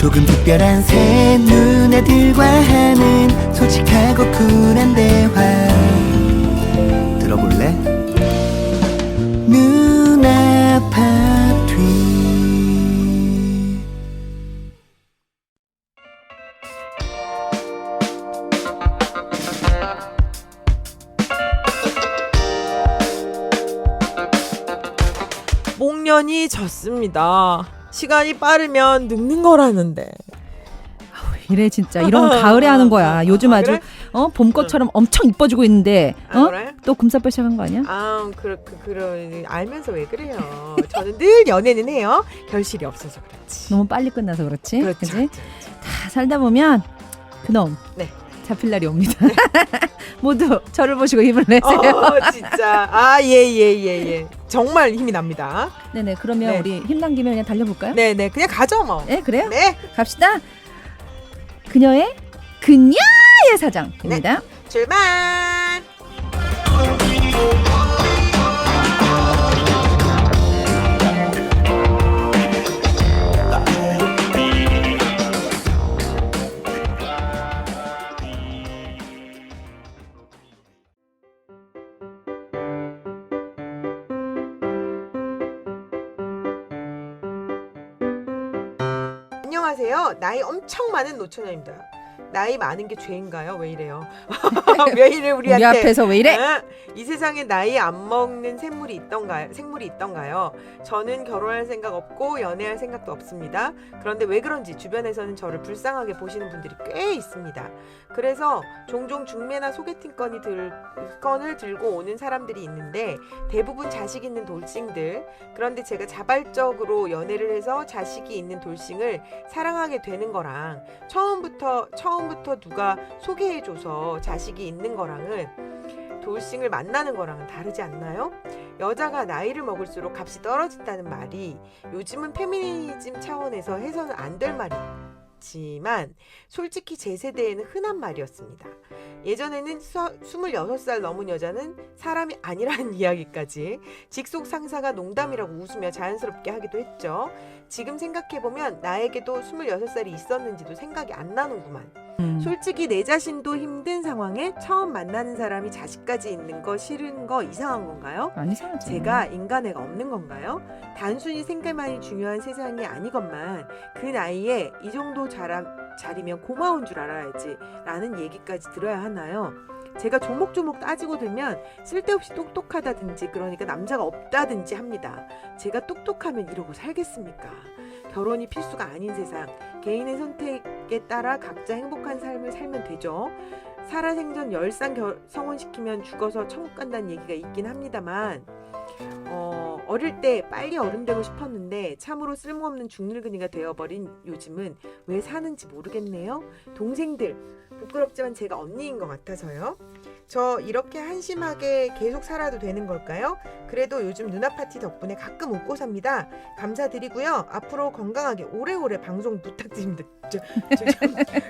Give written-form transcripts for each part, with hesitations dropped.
조금 특별한 새 누나들과 하는 솔직하고 쿨한 대화 들어볼래? 누나 파티. 목련이 졌습니다. 시간이 빠르면 늙는 거라는데. 이래 진짜 이런 건 가을에 하는 거야. 요즘 아주 그래? 봄꽃처럼 엄청 이뻐지고 있는데 그래? 또 금사빠 시작한 거 아니야? 알면서 왜 그래요? 저는 늘 연애는 해요. 결실이 없어서 그렇지. 너무 빨리 끝나서 그렇지. 그렇죠. 그지? 그렇죠. 다 살다 보면 그놈 네. 잡힐 날이 옵니다. 모두 저를 보시고 힘을 내세요. 진짜. 예. 정말 힘이 납니다. 네네. 그러면 네. 우리 힘난 김에 그냥 달려볼까요? 네네. 그냥 가죠 뭐. 네, 그래요? 네. 갑시다. 그녀의 그녀의 사장입니다. 출발. 안녕하세요. 나이 엄청 많은 노처녀입니다. 나이 많은 게 죄인가요? 왜 이래요? 왜 이래 우리한테? 우리 앞에서 왜 이래? 이 세상에 나이 안 먹는 생물이 있던가요? 저는 결혼할 생각 없고 연애할 생각도 없습니다. 그런데 왜 그런지 주변에서는 저를 불쌍하게 보시는 분들이 꽤 있습니다. 그래서 종종 중매나 소개팅 건을 들고 오는 사람들이 있는데 대부분 자식 있는 돌싱들. 그런데 제가 자발적으로 연애를 해서 자식이 있는 돌싱을 사랑하게 되는 거랑 처음부터 누가 소개해줘서 자식이 있는 거랑은 돌싱을 만나는 거랑은 다르지 않나요? 여자가 나이를 먹을수록 값이 떨어진다는 말이 요즘은 페미니즘 차원에서 해서는 안 될 말이지만 솔직히 제 세대에는 흔한 말이었습니다. 예전에는 26살 넘은 여자는 사람이 아니라는 이야기까지 직속 상사가 농담이라고 웃으며 자연스럽게 하기도 했죠. 지금 생각해보면 나에게도 26살이 있었는지도 생각이 안 나는구만. 솔직히 내 자신도 힘든 상황에 처음 만나는 사람이 자식까지 있는 거 싫은 거 이상한 건가요? 안 이상하지. 제가 인간애가 없는 건가요? 단순히 생계만이 중요한 세상이 아니건만 그 나이에 이 정도 자리면 고마운 줄 알아야지 라는 얘기까지 들어야 하나요? 제가 조목조목 따지고 들면 쓸데없이 똑똑하다든지 그러니까 남자가 없다든지 합니다. 제가 똑똑하면 이러고 살겠습니까? 결혼이 필수가 아닌 세상, 개인의 선택에 따라 각자 행복한 삶을 살면 되죠. 살아생전 10상 성혼시키면 죽어서 천국 간다는 얘기가 있긴 합니다만 어릴 때 빨리 어른 되고 싶었는데 참으로 쓸모없는 중늙은이가 되어버린 요즘은 왜 사는지 모르겠네요. 동생들 부끄럽지만 제가 언니인 것 같아서요. 저 이렇게 한심하게 계속 살아도 되는 걸까요? 그래도 요즘 누나 파티 덕분에 가끔 웃고 삽니다. 감사드리고요. 앞으로 건강하게 오래오래 방송 부탁드립니다.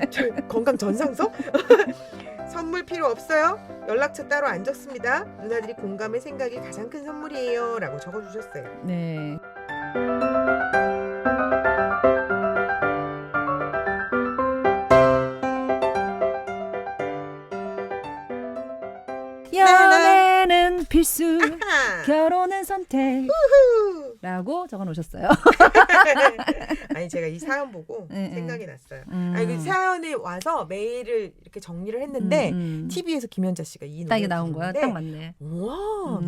저 건강 전상석? 선물 필요 없어요? 연락처 따로 안 적습니다. 누나들이 공감의 생각이 가장 큰 선물이에요 라고 적어주셨어요. 네. 연애는 필수, 결혼은 선택라고 적어놓으셨어요. 아니 제가 이 사연 보고 생각이 났어요. 그 사연에 와서 메일을 이렇게 정리를 했는데 TV에서 김연자 씨가 이 딱 노래를 이게 나온 거야. 부르는데 딱 맞네. 우와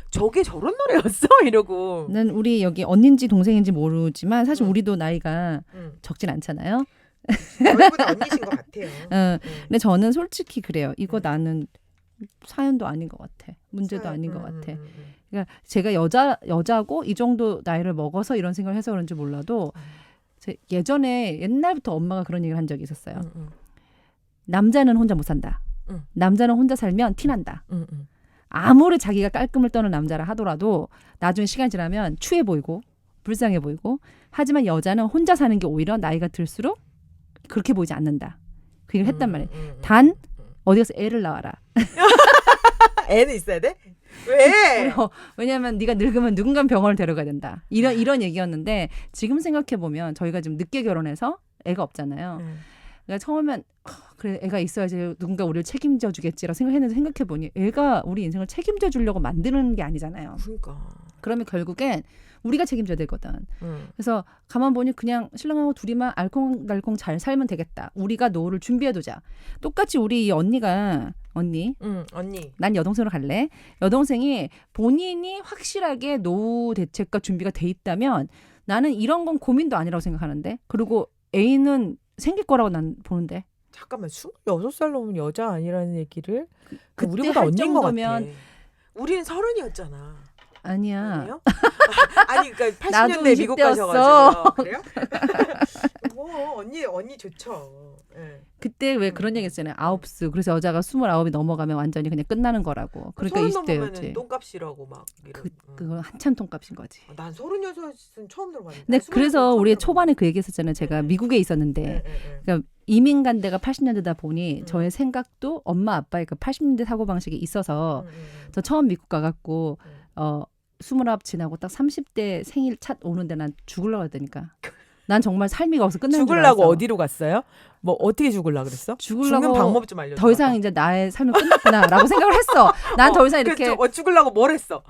저게 저런 노래였어? 이러고 난 우리 여기 언니인지 동생인지 모르지만 사실 우리도 나이가 적진 않잖아요. 저희보다 언니신 것 같아요. 근데 저는 솔직히 그래요. 이거 나는 사연도 아닌 것 같아. 문제도 아닌 것 같아. 그러니까 제가 여자고 이 정도 나이를 먹어서 이런 생각을 해서 그런지 몰라도 예전에 옛날부터 엄마가 그런 얘기를 한 적이 있었어요. 남자는 혼자 못 산다. 남자는 혼자 살면 티난다. 아무리 자기가 깔끔을 떠는 남자라 하더라도 나중에 시간이 지나면 추해 보이고 불쌍해 보이고 하지만 여자는 혼자 사는 게 오히려 나이가 들수록 그렇게 보이지 않는다. 그 얘기를 했단 말이에요. 단 어디 가서 애를 낳아라. 애는 있어야 돼? 왜? 왜냐하면 네가 늙으면 누군가 병원을 데려가야 된다. 이런 얘기였는데 지금 생각해 보면 저희가 지금 늦게 결혼해서 애가 없잖아요. 그러니까 처음엔 그래 애가 있어야지 누군가 우리를 책임져 주겠지라고 생각했는데 생각해보니 애가 우리 인생을 책임져 주려고 만드는 게 아니잖아요. 그러니까. 그러면 결국엔 우리가 책임져야 되거든. 그래서 가만 보니 그냥 신랑하고 둘이만 알콩달콩 잘 살면 되겠다. 우리가 노후를 준비해두자. 똑같이 우리 이 언니 난 여동생으로 갈래. 여동생이 본인이 확실하게 노후 대책과 준비가 돼 있다면 나는 이런 건 고민도 아니라고 생각하는데. 그리고 애인은 생길 거라고 난 보는데. 잠깐만 26살 넘은 여자 아니라는 얘기를 그때 우리보다 할 언니인 것 같아. 정도면 우리는 30이었잖아. 아니야. 아니요? 아니 그러니까 나도 80년대 미국 20대 가셔가지고요. 그래요? 뭐 언니 좋죠. 네. 그때 왜 그런 얘기 했잖아요. 아홉수. 그래서 여자가 29이 넘어가면 완전히 그냥 끝나는 거라고. 그러니까 30 넘으면 20대였지. 똥값이라고 막 이런. 그건 한참 통값인 거지. 난 36은 처음 들어봤는데. 근데 그래서 우리 처음 초반에 그 얘기했었잖아요. 제가 네. 미국에 있었는데 들어봤는데. 그러니까 이민 간 데가 80년대다 보니 저의 생각도 엄마 아빠의 그 80년대 사고방식이 있어서 저 처음 미국 가갖고 29 지나고 딱 30대 생일 차 오는데 난 죽으려고 했다니까. 난 정말 삶이 거기서 끝나는 줄 죽으려고 알았어. 어디로 갔어요? 뭐 어떻게 죽으려고 그랬어? 죽으려고 죽는 방법 좀 알려줘. 더 이상 이제 나의 삶은 끝났구나라고 생각을 했어. 난 더 이상 이렇게 죽으려고 뭘 했어?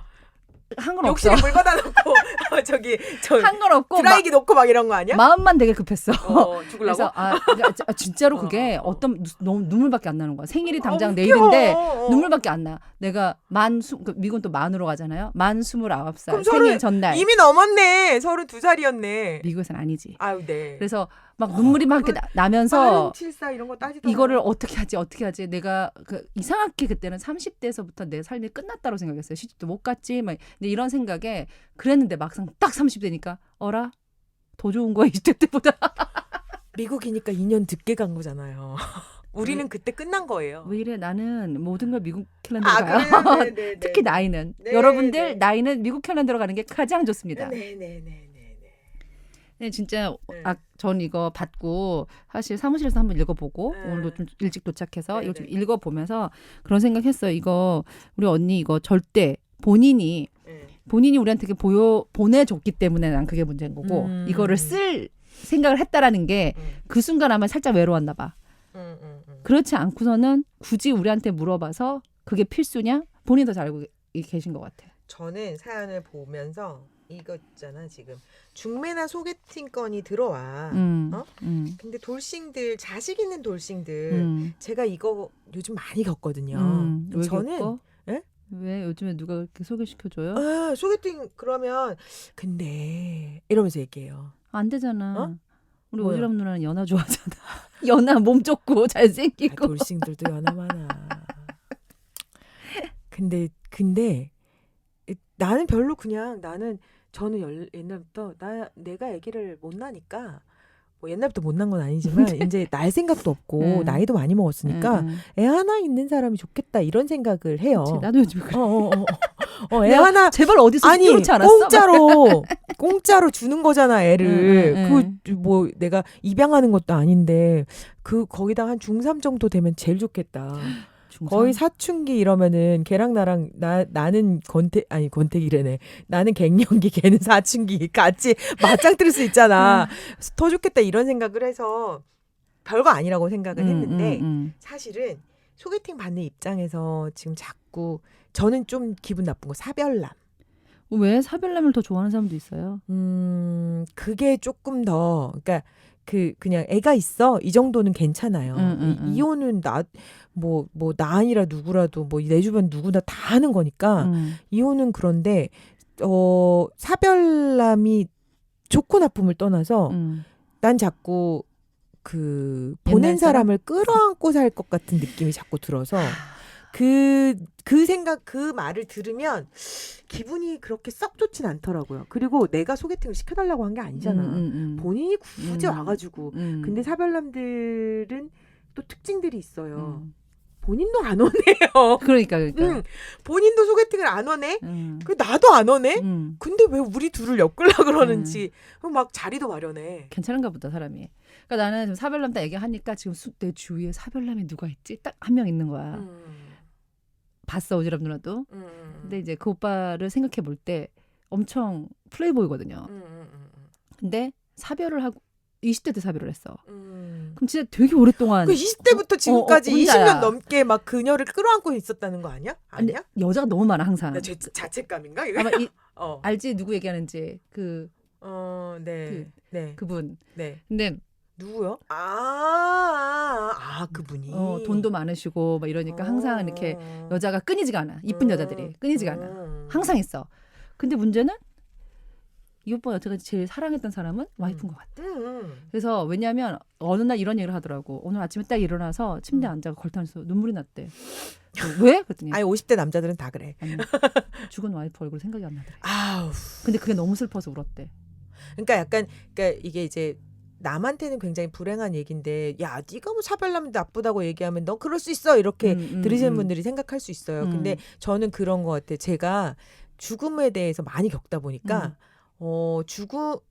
한 건 없어. 욕실에 물 받아 놓고 저 한 건 없고 드라이기 놓고 막 이런 거 아니야? 마음만 되게 급했어. 죽으려고. 그래서 진짜로 그게 어떤 너무 눈물밖에 안 나는 거야. 생일이 당장 웃겨. 내일인데 눈물밖에 안 나. 내가 미국은 또 만으로 가잖아요. 만 29살 그럼 생일 전날. 이미 넘었네. 32살이었네. 미국에선 아니지. 아유, 네. 그래서 막 눈물이 막 이렇게 나면서 74 이런 거 따지다. 이거를 어떻게 하지? 내가 이상하게 그때는 30대에서부터 내 삶이 끝났다고 생각했어요. 시집도 못 갔지. 막 근데 이런 생각에 그랬는데 막상 딱 30대니까 어라? 더 좋은 거야 20대 때보다. 미국이니까 2년 늦게 간 거잖아요. 우리는 그때 끝난 거예요. 왜 이래? 나는 모든 걸 미국 캘린더로 가요. 그래요? 네. 특히 나이는. 네, 여러분들 네. 나이는 미국 캘린더로 가는 게 가장 좋습니다. 네. 네, 진짜 네. 전 이거 받고 사실 사무실에서 한번 읽어보고 네. 오늘도 좀 일찍 도착해서 네, 이거 좀 네. 읽어보면서 그런 생각했어요. 이거 우리 언니 이거 절대 본인이 우리한테 보내줬기 때문에 난 그게 문제인 거고 이거를 쓸 생각을 했다라는 게 그 순간 아마 살짝 외로웠나 봐. 그렇지 않고서는 굳이 우리한테 물어봐서 그게 필수냐? 본인도 잘 알고 계신 것 같아. 저는 사연을 보면서 이거 있잖아 지금 중매나 소개팅 건이 들어와. 근데 돌싱들 자식 있는 돌싱들 제가 이거 요즘 많이 겪거든요. 왜 저는 겪어? 예? 왜 요즘에 누가 그렇게 소개시켜줘요? 소개팅 그러면 근데 이러면서 얘기해요. 안 되잖아. 어? 우리 뭐야? 오지랖 누나는 연하 좋아하잖아. 연하 몸 좋고 잘생기고. 돌싱들도 연하 많아. 근데 나는 별로 그냥 저는 옛날부터 내가 아기를 못 낳으니까 뭐 옛날부터 못난 건 아니지만 이제 날 생각도 없고 나이도 많이 먹었으니까 애 하나 있는 사람이 좋겠다 이런 생각을 해요. 그치, 나도 요즘 그래. 애 하나 제발 어디서 아니 그렇지 않았어? 공짜로 주는 거잖아 애를. 그 뭐 내가 입양하는 것도 아닌데 거기다 한 중3 정도 되면 제일 좋겠다. 거의 사춘기 이러면은 걔랑 나는 권태기래네. 나는 갱년기 걔는 사춘기 같이 맞짱 뜰 수 있잖아. 더 좋겠다 이런 생각을 해서 별거 아니라고 생각을 했는데 사실은 소개팅 받는 입장에서 지금 자꾸 저는 좀 기분 나쁜 거 사별남. 왜 사별남을 더 좋아하는 사람도 있어요? 그게 조금 더 그러니까 그냥 애가 있어 이 정도는 괜찮아요. 이혼은 나 아니라 누구라도 뭐 내 주변 누구나 다 하는 거니까 이혼은 그런데 사별남이 좋고 나쁨을 떠나서 난 자꾸 보낸 사람을 끌어안고 살 것 같은 느낌이 자꾸 들어서 그 생각 그 말을 들으면 기분이 그렇게 썩 좋진 않더라고요. 그리고 내가 소개팅을 시켜달라고 한 게 아니잖아. 본인이 굳이 와가지고. 근데 사별남들은 또 특징들이 있어요. 본인도 안 오네요. 그러니까. 본인도 소개팅을 안 오네. 나도 안 오네. 근데 왜 우리 둘을 엮으려고 그러는지 막 자리도 마련해. 괜찮은가 보다 사람이. 그러니까 나는 지금 사별남 딱 얘기하니까 지금 내 주위에 사별남이 누가 있지? 딱 한 명 있는 거야. 봤어 오지랖 누나도. 근데 이제 그 오빠를 생각해 볼 때 엄청 플레이보이거든요. 근데 사별을 하고 20대 때 사별을 했어. 그럼 진짜 되게 오랫동안 그 20대부터 지금까지 혼자야. 20년 넘게 막 그녀를 끌어안고 있었다는 거 아니야? 근데 아니야? 여자가 너무 많아 항상. 나 자책감인가 이거? 아마 알지? 알지 누구 얘기하는지 네, 네, 그분. 네. 근데 누구요? 그분이. 돈도 많으시고 막 이러니까 항상 이렇게 여자가 끊이지가 않아. 이쁜 여자들이 끊이지가 않아. 항상 있어. 근데 문제는 이 오빠 여태까지 제일 사랑했던 사람은 와이프인 것 같아. 그래서 왜냐하면 어느 날 이런 얘기를 하더라고. 오늘 아침에 딱 일어나서 침대에 앉아서 걸터면서 눈물이 났대. 왜? 그랬더니 아니 50대 남자들은 다 그래. 아니, 죽은 와이프 얼굴 생각이 안 나더래. 아우. 근데 그게 너무 슬퍼서 울었대. 그러니까 약간 그러니까 이게 이제 남한테는 굉장히 불행한 얘기인데 야 네가 뭐 차별남 나쁘다고 얘기하면 너 그럴 수 있어 이렇게 들으시는 분들이 생각할 수 있어요. 근데 저는 그런 것 같아요. 제가 죽음에 대해서 많이 겪다 보니까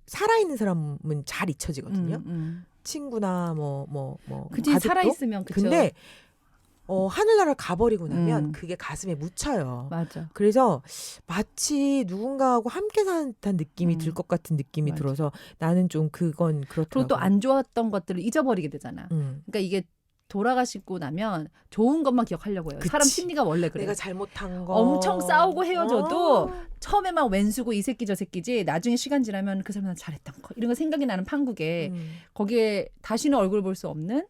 살아있는 사람은 잘 잊혀지거든요. 친구나 그치 가족도. 살아있으면 그쵸. 근데 하늘나라를 가버리고 나면 음. 그게 가슴에 묻혀요. 맞아. 그래서 마치 누군가하고 함께 산 듯한 느낌이 들 것 같은 느낌이 맞아. 들어서 나는 좀 그건 그리고 그렇더라고요. 또 안 좋았던 것들을 잊어버리게 되잖아. 그러니까 이게 돌아가시고 나면 좋은 것만 기억하려고 해요. 그치. 사람 심리가 원래 그래. 내가 잘못한 거 엄청 싸우고 헤어져도 처음에 막 왼수고 이 새끼 저 새끼지 나중에 시간 지나면 그 사람은 잘했던 거 이런 거 생각이 나는 판국에 거기에 다시는 얼굴 볼 수 없는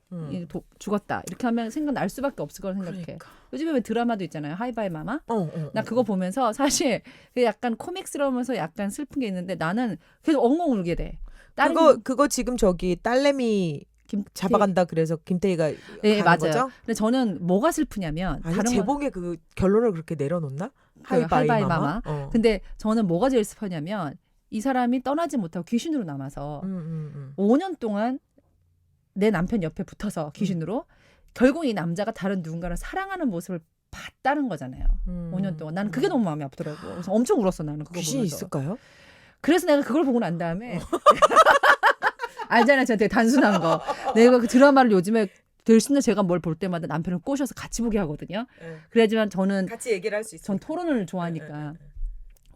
죽었다 이렇게 하면 생각 날 수밖에 없을 거라 생각해. 그러니까. 요즘에 왜 드라마도 있잖아요. 하이바이 마마. 나 그거 보면서 사실 약간 코믹스러우면서 약간 슬픈 게 있는데 나는 계속 엉엉 울게 돼. 그거 지금 저기 딸내미 잡아간다 그래서 김태희가 네, 가는 맞아요. 거죠? 근데 저는 뭐가 슬프냐면 아니 다른 제목에 그 결론을 그렇게 내려놓나? 하이바이 마마. 어. 근데 저는 뭐가 제일 슬프냐면 이 사람이 떠나지 못하고 귀신으로 남아서 5년 동안 내 남편 옆에 붙어서 귀신으로 결국 이 남자가 다른 누군가를 사랑하는 모습을 봤다는 거잖아요. 5년 동안. 나는 그게 너무 마음이 아프더라고. 그래서 엄청 울었어 나는 그거 귀신이 보면서. 있을까요? 그래서 내가 그걸 보고 난 다음에 알잖아요. 제가 되게 단순한 거. 내가 그 드라마를 요즘에 대신에 제가 뭘 볼 때마다 남편을 꼬셔서 같이 보게 하거든요. 그래야지만 저는 같이 얘기를 할 수 있어요. 전 토론을 좋아하니까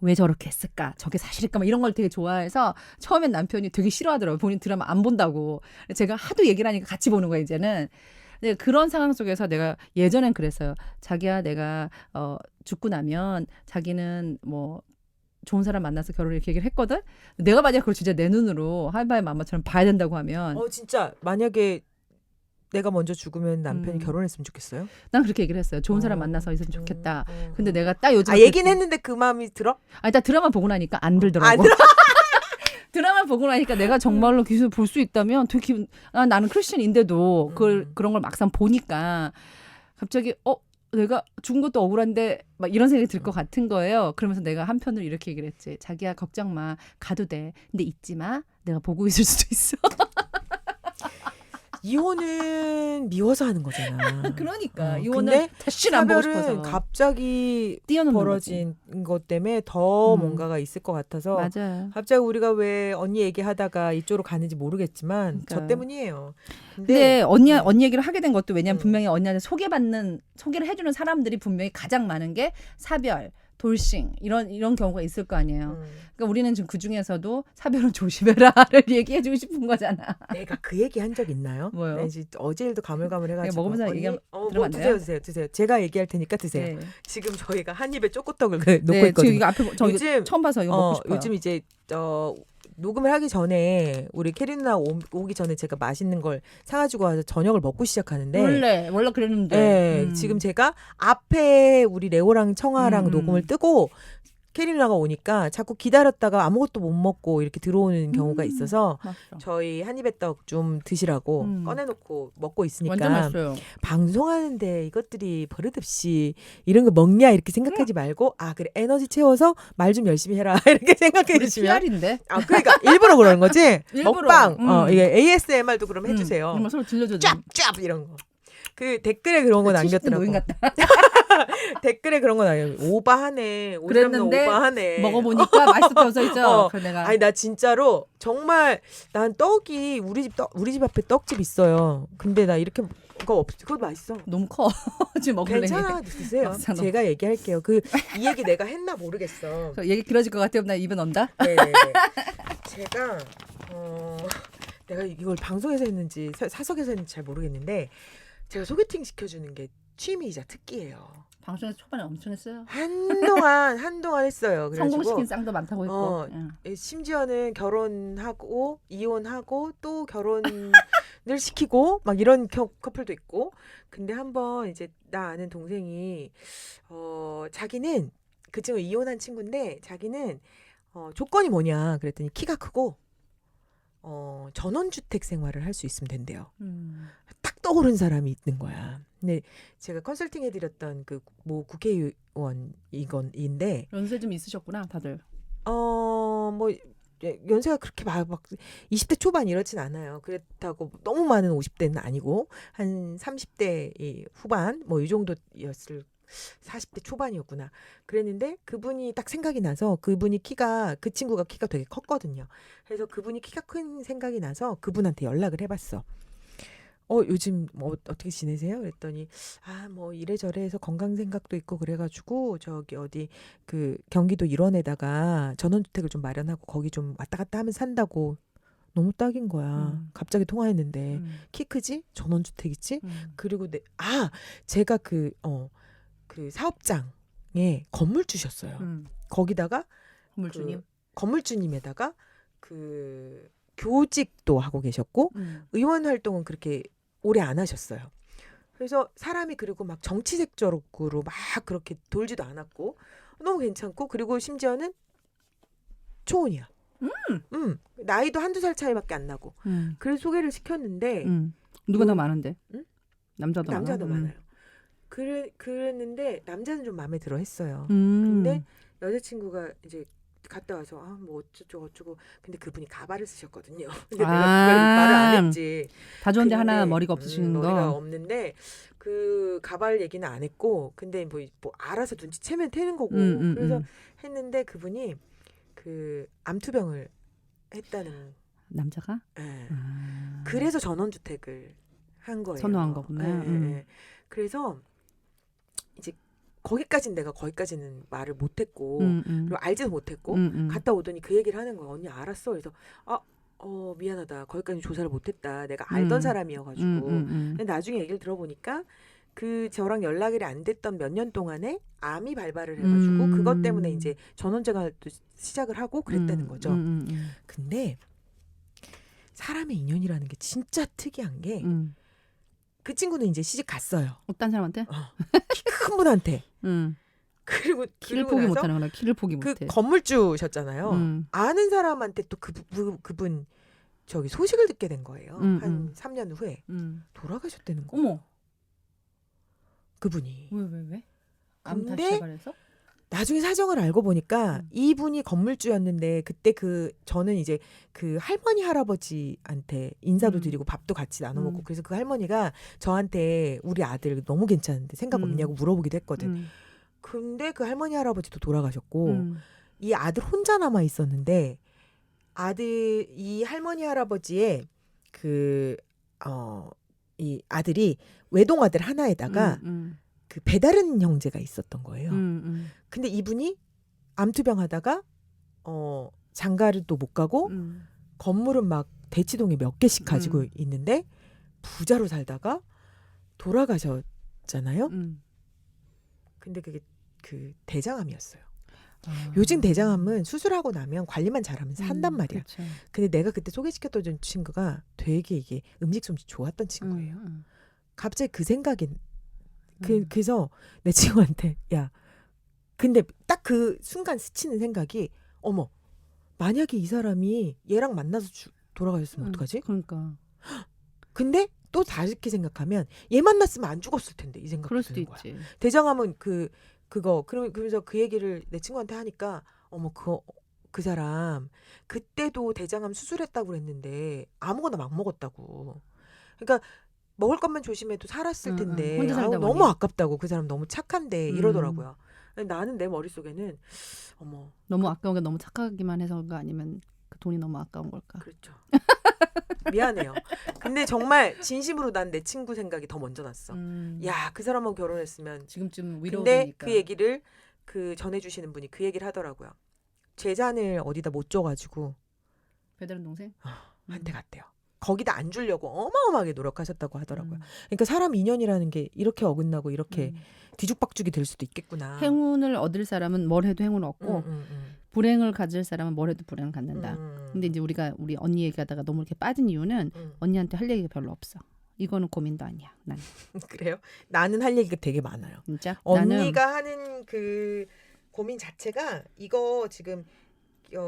왜 저렇게 했을까? 저게 사실일까? 막 이런 걸 되게 좋아해서 처음엔 남편이 되게 싫어하더라고요. 본인 드라마 안 본다고. 제가 하도 얘기를 하니까 같이 보는 거예요, 이제는. 근데 그런 상황 속에서 내가 예전엔 그랬어요. 자기야 내가 죽고 나면 자기는 뭐 좋은 사람 만나서 결혼을 이렇게 얘기를 했거든. 내가 만약 그걸 진짜 내 눈으로 하이바이 마마처럼 봐야 된다고 하면 진짜 만약에 내가 먼저 죽으면 남편이 결혼했으면 좋겠어요? 난 그렇게 얘기를 했어요. 좋은 사람 만나서 있으면 좋겠다. 근데 내가 딱 요즘 얘기는 했는데 그 마음이 들어? 아니 딱 드라마 보고 나니까 안 들더라고. 안 들어? 드라마 보고 나니까 내가 정말로 귀신을 볼 수 있다면 되게 나는 크리스천인데도 그런 걸 막상 보니까 갑자기 내가 죽은 것도 억울한데 막 이런 생각이 들 것 같은 거예요. 그러면서 내가 한편으로 이렇게 얘기를 했지. 자기야 걱정 마. 가도 돼. 근데 잊지 마. 내가 보고 있을 수도 있어. 이혼은 미워서 하는 거잖아. 그러니까 근데 이혼은 다시는 안 보고 사별은 싶어서. 갑자기 뛰어넘는 벌어진 것 때문에 더 뭔가가 있을 것 같아서 맞아요. 갑자기 우리가 왜 언니 얘기하다가 이쪽으로 가는지 모르겠지만 저 그러니까요. 때문이에요. 근데 언니 얘기를 하게 된 것도 왜냐면 분명히 언니한테 소개를 해주는 사람들이 분명히 가장 많은 게 사별, 돌싱 이런 경우가 있을 거 아니에요. 그러니까 우리는 지금 그 중에서도 사별은 조심해라를 얘기해주고 싶은 거잖아. 내가 그 얘기 한 적 있나요? 뭐요? 나 이제 어제 일도 가물가물해가지고 먹으면서 언니, 얘기하면 들으면 안 돼요? 드세요. 제가 얘기할 테니까 드세요. 네. 지금 저희가 한 입에 쪼꼬떡을 놓고 네, 있거든요. 지금 이거 앞에 저 요즘, 이거 처음 봐서 이거 먹고 싶어요. 요즘 이제 녹음을 하기 전에 우리 캐리 누나 오기 전에 제가 맛있는 걸 사가지고 와서 저녁을 먹고 시작하는데 원래 그랬는데. 네, 지금 제가 앞에 우리 레오랑 청아랑 녹음을 뜨고 캐리 누나가 오니까 자꾸 기다렸다가 아무것도 못 먹고 이렇게 들어오는 경우가 있어서 맛있어. 저희 한입에 떡 좀 드시라고 꺼내놓고 먹고 있으니까 완전 맛있어요. 방송하는데 이것들이 버릇없이 이런 거 먹냐 이렇게 생각하지 말고 그래 에너지 채워서 말 좀 열심히 해라 이렇게 생각해 우리 주시면 PR인데. 그러니까 일부러 그러는 거지. 일부러. 먹방 이게 ASMR도 그럼 해주세요. 정말 서로 들려줘. 짭짭 이런 거. 그 댓글에 그런 거 남겼더라고. 노인 같다. 댓글에 그런 거 남겨. 오바하네. 그랬는데 오바하네. 먹어보니까 맛있었다고 써있죠. 그래서 내가 아니 나 진짜로 정말 난 떡이 우리 집 앞에 떡집 있어요. 근데 나 이렇게 그거 맛있어. 너무 커. 지금 먹을래. 괜찮아 드세요. 괜찮아. 제가 얘기할게요. 이 얘기 내가 했나 모르겠어. 얘기 길어질 것 같아요. 나 입에 넣는다. 네네네. 제가 내가 이걸 방송에서 했는지 사석에서 했는지 잘 모르겠는데 제가 소개팅 시켜주는 게 취미이자 특기예요. 방송에서 초반에 엄청 했어요. 한동안 했어요. 그래가지고 성공시킨 쌍도 많다고 했고. 심지어는 결혼하고 이혼하고 또 결혼을 시키고 막 이런 커플도 있고. 근데 한번 이제 나 아는 동생이 자기는 그 친구 이혼한 친구인데 자기는 조건이 뭐냐 그랬더니 키가 크고 전원주택 생활을 할 수 있으면 된대요. 딱 떠오른 사람이 있는 거야. 근데 제가 컨설팅 해드렸던 그 뭐 국회의원 이건인데 연세 좀 있으셨구나 다들. 뭐 연세가 그렇게 막 20대 초반 이렇진 않아요. 그렇다고 너무 많은 50대는 아니고 한 30대 후반 뭐 이 정도였을 40대 초반이었구나. 그랬는데 그분이 딱 생각이 나서 그 친구가 키가 되게 컸거든요. 그래서 그분이 키가 큰 생각이 나서 그분한테 연락을 해봤어. 요즘 뭐 어떻게 지내세요? 그랬더니 뭐 이래저래 해서 건강 생각도 있고 그래가지고 저기 어디 그 경기도 일원에다가 전원주택을 좀 마련하고 거기 좀 왔다 갔다 하면 산다고. 너무 딱인 거야. 갑자기 통화했는데 키 크지? 전원주택이지? 그리고 제가 그 사업장에 건물 주셨어요. 거기다가 건물주님. 건물주님에다가 그 교직도 하고 계셨고 의원 활동은 그렇게 오래 안 하셨어요. 그래서 사람이 그리고 막 정치색적으로 막 그렇게 돌지도 않았고 너무 괜찮고 그리고 심지어는 초혼이야. 나이도 한두 살 차이밖에 안 나고. 그래서 소개를 시켰는데 누구나 많은데. 응? 남자도 많아요. 그랬는데 남자는 좀 마음에 들어 했어요. 근데 여자친구가 이제 갔다 와서 뭐 어쩌고 근데 그분이 가발을 쓰셨거든요. 근데 내가 그걸 말을 안 했지. 다 좋은데 근데, 하나 머리가 없으신 거. 머리가 없는데 그 가발 얘기는 안 했고 근데 뭐 알아서 눈치채면 되는 거고 그래서 했는데 그분이 그 암투병을 했다는 남자가? 네. 그래서 전원주택을 한 거예요. 선호한 거구나. 네. 그래서 이제 거기까지는 말을 못했고 그리고 알지도 못했고 갔다 오더니 그 얘기를 하는 거야. 언니 알았어. 그래서 미안하다. 거기까지 조사를 못했다. 내가 알던 사람이어가지고. 근데 나중에 얘기를 들어보니까 저랑 연락이 안 됐던 몇 년 동안에 암이 발발을 해가지고 그것 때문에 이제 전원생활도 시작을 하고 그랬다는 거죠. 근데 사람의 인연이라는 게 진짜 특이한 게 그 친구는 이제 시집 갔어요. 어떤 사람한테? 키 큰 분한테. 그리고 키를 포기 못하는 거나 키를 포기 그 못해. 건물주셨잖아요. 아는 사람한테 또 그분 저기 소식을 듣게 된 거예요. 한 3년 후에 돌아가셨다는 거. 어머. 그분이. 왜? 암 다시 근데 재발해서? 나중에 사정을 알고 보니까 이분이 건물주였는데 그때 저는 이제 그 할머니 할아버지한테 인사도 드리고 밥도 같이 나눠 먹고 그래서 그 할머니가 저한테 우리 아들 너무 괜찮은데 생각 없냐고 물어보기도 했거든. 근데 그 할머니 할아버지도 돌아가셨고 이 아들 혼자 남아 있었는데 이 할머니 할아버지의 이 아들이 외동 아들 하나에다가 그 배다른 형제가 있었던 거예요. 근데 이분이 암투병 하다가 장가를 또 못 가고 건물은 막 대치동에 몇 개씩 가지고 있는데 부자로 살다가 돌아가셨잖아요. 근데 그게 그 대장암이었어요. 요즘 대장암은 수술하고 나면 관리만 잘하면 산단 말이야. 그렇죠. 근데 내가 그때 소개시켰던 친구가 되게 이게 음식 솜씨 좋았던 친구예요. 갑자기 그 생각이 그래서 내 친구한테 야 근데 딱 그 순간 스치는 생각이 어머 만약에 이 사람이 얘랑 만나서 돌아가셨으면 어떡하지? 그러니까. 근데 또 다르게 생각하면 얘 만났으면 안 죽었을 텐데 이 생각이 그럴 수도 드는 거야. 있지. 대장암은 그러면서 그 얘기를 내 친구한테 하니까 어머 그 사람 그때도 대장암 수술했다고 그랬는데 아무거나 막 먹었다고. 그러니까 먹을 것만 조심해도 살았을 텐데 혼자 살다 보니. 너무 아깝다고 그 사람 너무 착한데 이러더라고요. 나는 내 머릿속에는 어머 너무 아까운 게 너무 착하기만 해서가 아니면 그 돈이 너무 아까운 걸까? 그렇죠. 미안해요. 근데 정말 진심으로 난 내 친구 생각이 더 먼저 났어. 야, 그 사람하고 결혼했으면 지금쯤 근데 위로우니까. 그 얘기를 전해주시는 분이 그 얘기를 하더라고요. 재산을 어디다 못 줘가지고 배다른 동생? 한테 갔대요. 거기다 안 주려고 어마어마하게 노력하셨다고 하더라고요. 그러니까 사람 인연이라는 게 이렇게 어긋나고 이렇게 뒤죽박죽이 될 수도 있겠구나. 행운을 얻을 사람은 뭘 해도 행운을 얻고 불행을 가질 사람은 뭘 해도 불행을 갖는다. 근데 이제 우리 언니 얘기하다가 너무 이렇게 빠진 이유는 언니한테 할 얘기가 별로 없어. 이거는 고민도 아니야. 난 그래요? 나는 할 얘기가 되게 많아요. 진짜 언니가 하는 그 고민 자체가 이거 지금